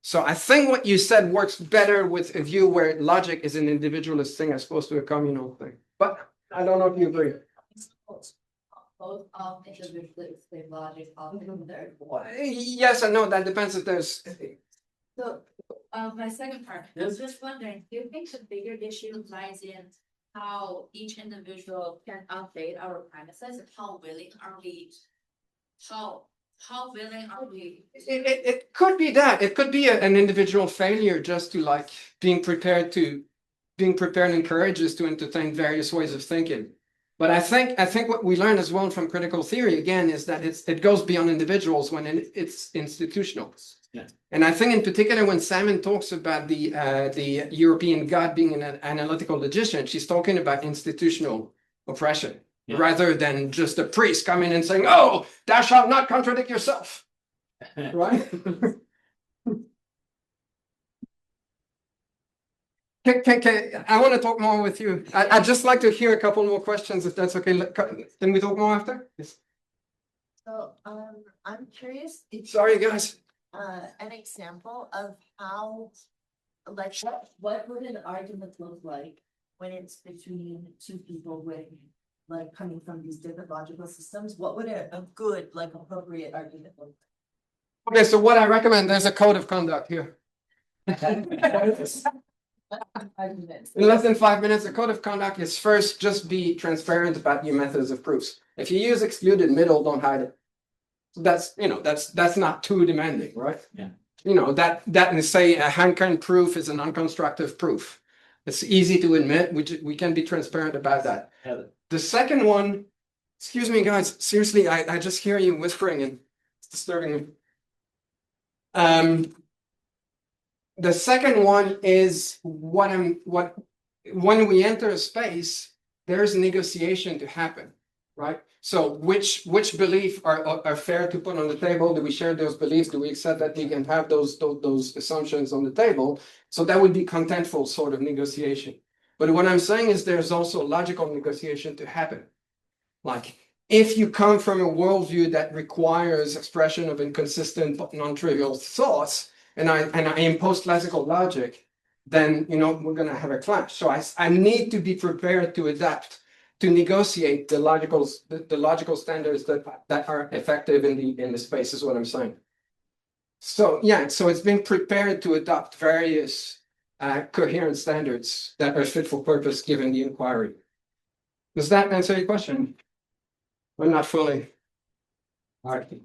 So I think what you said works better with a view where logic is an individualist thing as opposed to a communal thing. But I don't know if you agree. both individually explain logic of there. Yes and no, that depends if there's. So, my second part, I was just wondering, do you think the bigger issue lies in how each individual can update our premises? How willing are we? How willing are we? It could be that. It could be an individual failure just to like being prepared encourages to entertain various ways of thinking. But I think what we learn as well from critical theory again is that it goes beyond individuals when it's institutional. Yeah. And I think in particular when Simon talks about the European God being an analytical logician, she's talking about institutional oppression. Yeah. Rather than just a priest coming and saying, "Oh, thou shalt not contradict yourself," right? I want to talk more with you. I'd just like to hear a couple more questions, if that's okay. Can we talk more after? Yes. So, I'm curious if. Sorry, guys. An example of how, like, what would an argument look like when it's between two people with, like, coming from these different logical systems? What would a good, like, appropriate argument look like? Okay, so what I recommend, there's a code of conduct here. In less than 5 minutes, the code of conduct is first, just be transparent about your methods of proofs. If you use excluded middle, don't hide it. That's, that's not too demanding, right? Yeah. That and say a handcurrent proof is an unconstructive proof. It's easy to admit. We can be transparent about that. The second one, excuse me, guys, seriously, I just hear you whispering and it's disturbing me. The second one is when we enter a space, there's negotiation to happen, right? So which belief are fair to put on the table? Do we share those beliefs? Do we accept that we can have those assumptions on the table? So that would be contentful sort of negotiation. But what I'm saying is there's also logical negotiation to happen. Like if you come from a worldview that requires expression of inconsistent but non-trivial thoughts, and I impose classical logic, then we're going to have a clash. So I need to be prepared to adapt, to negotiate the logical standards that are effective in the space is what I'm saying. So yeah, so it's being prepared to adopt various coherent standards that are fit for purpose given the inquiry. Does that answer your question? Or not fully? All right.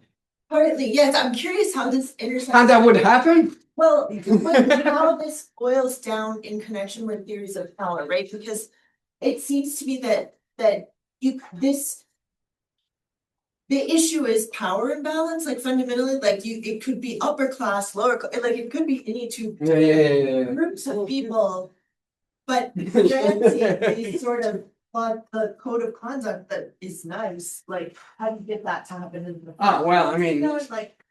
Partly, yes, I'm curious how this intersects. How that would happen? Well, how this boils down in connection with theories of power, right? Because it seems to be that the issue is power imbalance, like fundamentally, like it could be upper class, like it could be any two Yeah. groups of people. But granting is sort of the code of conduct that is nice, like how do you get that to happen in the? Ah, well, I mean, You know, it's like.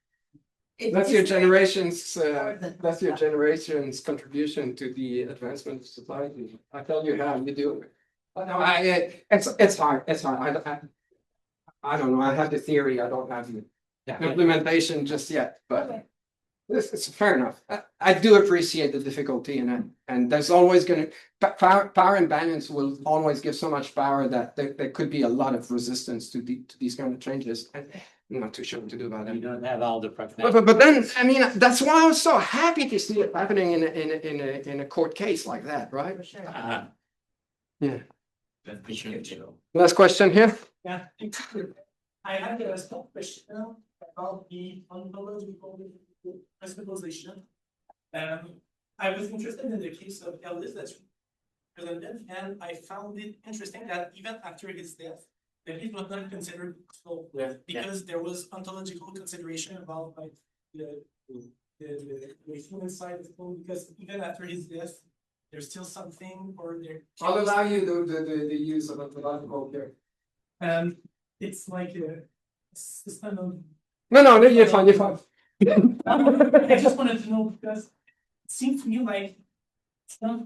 that's your generation's, more than that's your that. generation's contribution to the advancement of society. I tell you how you do it. But no, it's hard, I don't know, I have the theory, I don't have the implementation just yet, but Okay. this is fair enough. I do appreciate the difficulty in it, and there's always power imbalance will always give so much power that there could be a lot of resistance to these kind of changes. And I'm not too sure what to do about You it. don't have all the. But then, I mean, that's why I was so happy to see it happening in a court case like that, right? For sure. Yeah. We should do. Last question here. Yeah, I had a small question about the ontological presupposition. I was interested in the case of Ellis that's presented, and I found it interesting that even after his death, that he was not considered soul, because there was ontological consideration about like the human side of the soul, because even after his death, there's still something or there. I'll allow you the use of ontological here. It's like a system of. No, you're fine. I just wanted to know because it seems to me like it's not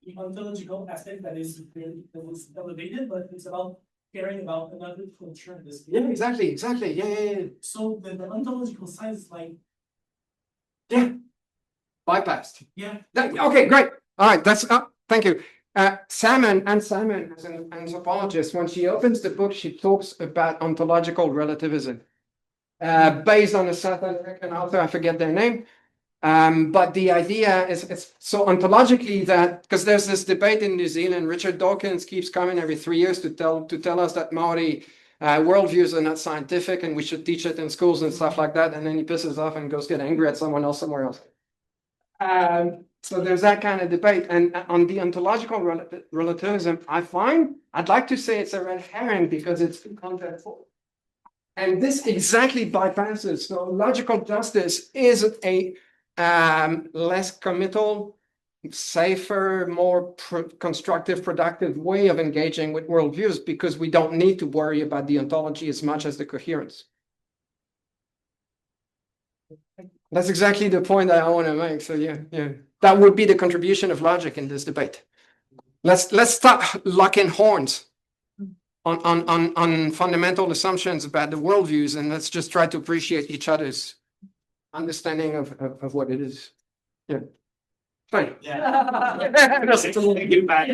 the ontological aspect that is elevated, but it's about caring about another culture in this case. Yeah, exactly. Yeah. So the ontological side is like, Bypassed. yeah. Okay, great. All right, that's thank you. Salmon as an anthropologist, when she opens the book, she talks about ontological relativism, based on a South American author, I forget their name. But the idea is it's so ontologically that because there's this debate in New Zealand, Richard Dawkins keeps coming every 3 years to tell us that Maori worldviews are not scientific and we should teach it in schools and stuff like that, and then he pisses off and goes get angry at someone else somewhere else. So there's that kind of debate, and on the ontological relativism, I'd like to say it's a red herring because it's contextual. And this exactly bypasses. So logical justice is a less committal, safer, more constructive, productive way of engaging with worldviews because we don't need to worry about the ontology as much as the coherence. That's exactly the point that I want to make. So yeah. That would be the contribution of logic in this debate. Let's stop locking horns on fundamental assumptions about the worldviews, and let's just try to appreciate each other's understanding of what it is. Yeah. Fine. Yeah. Get back.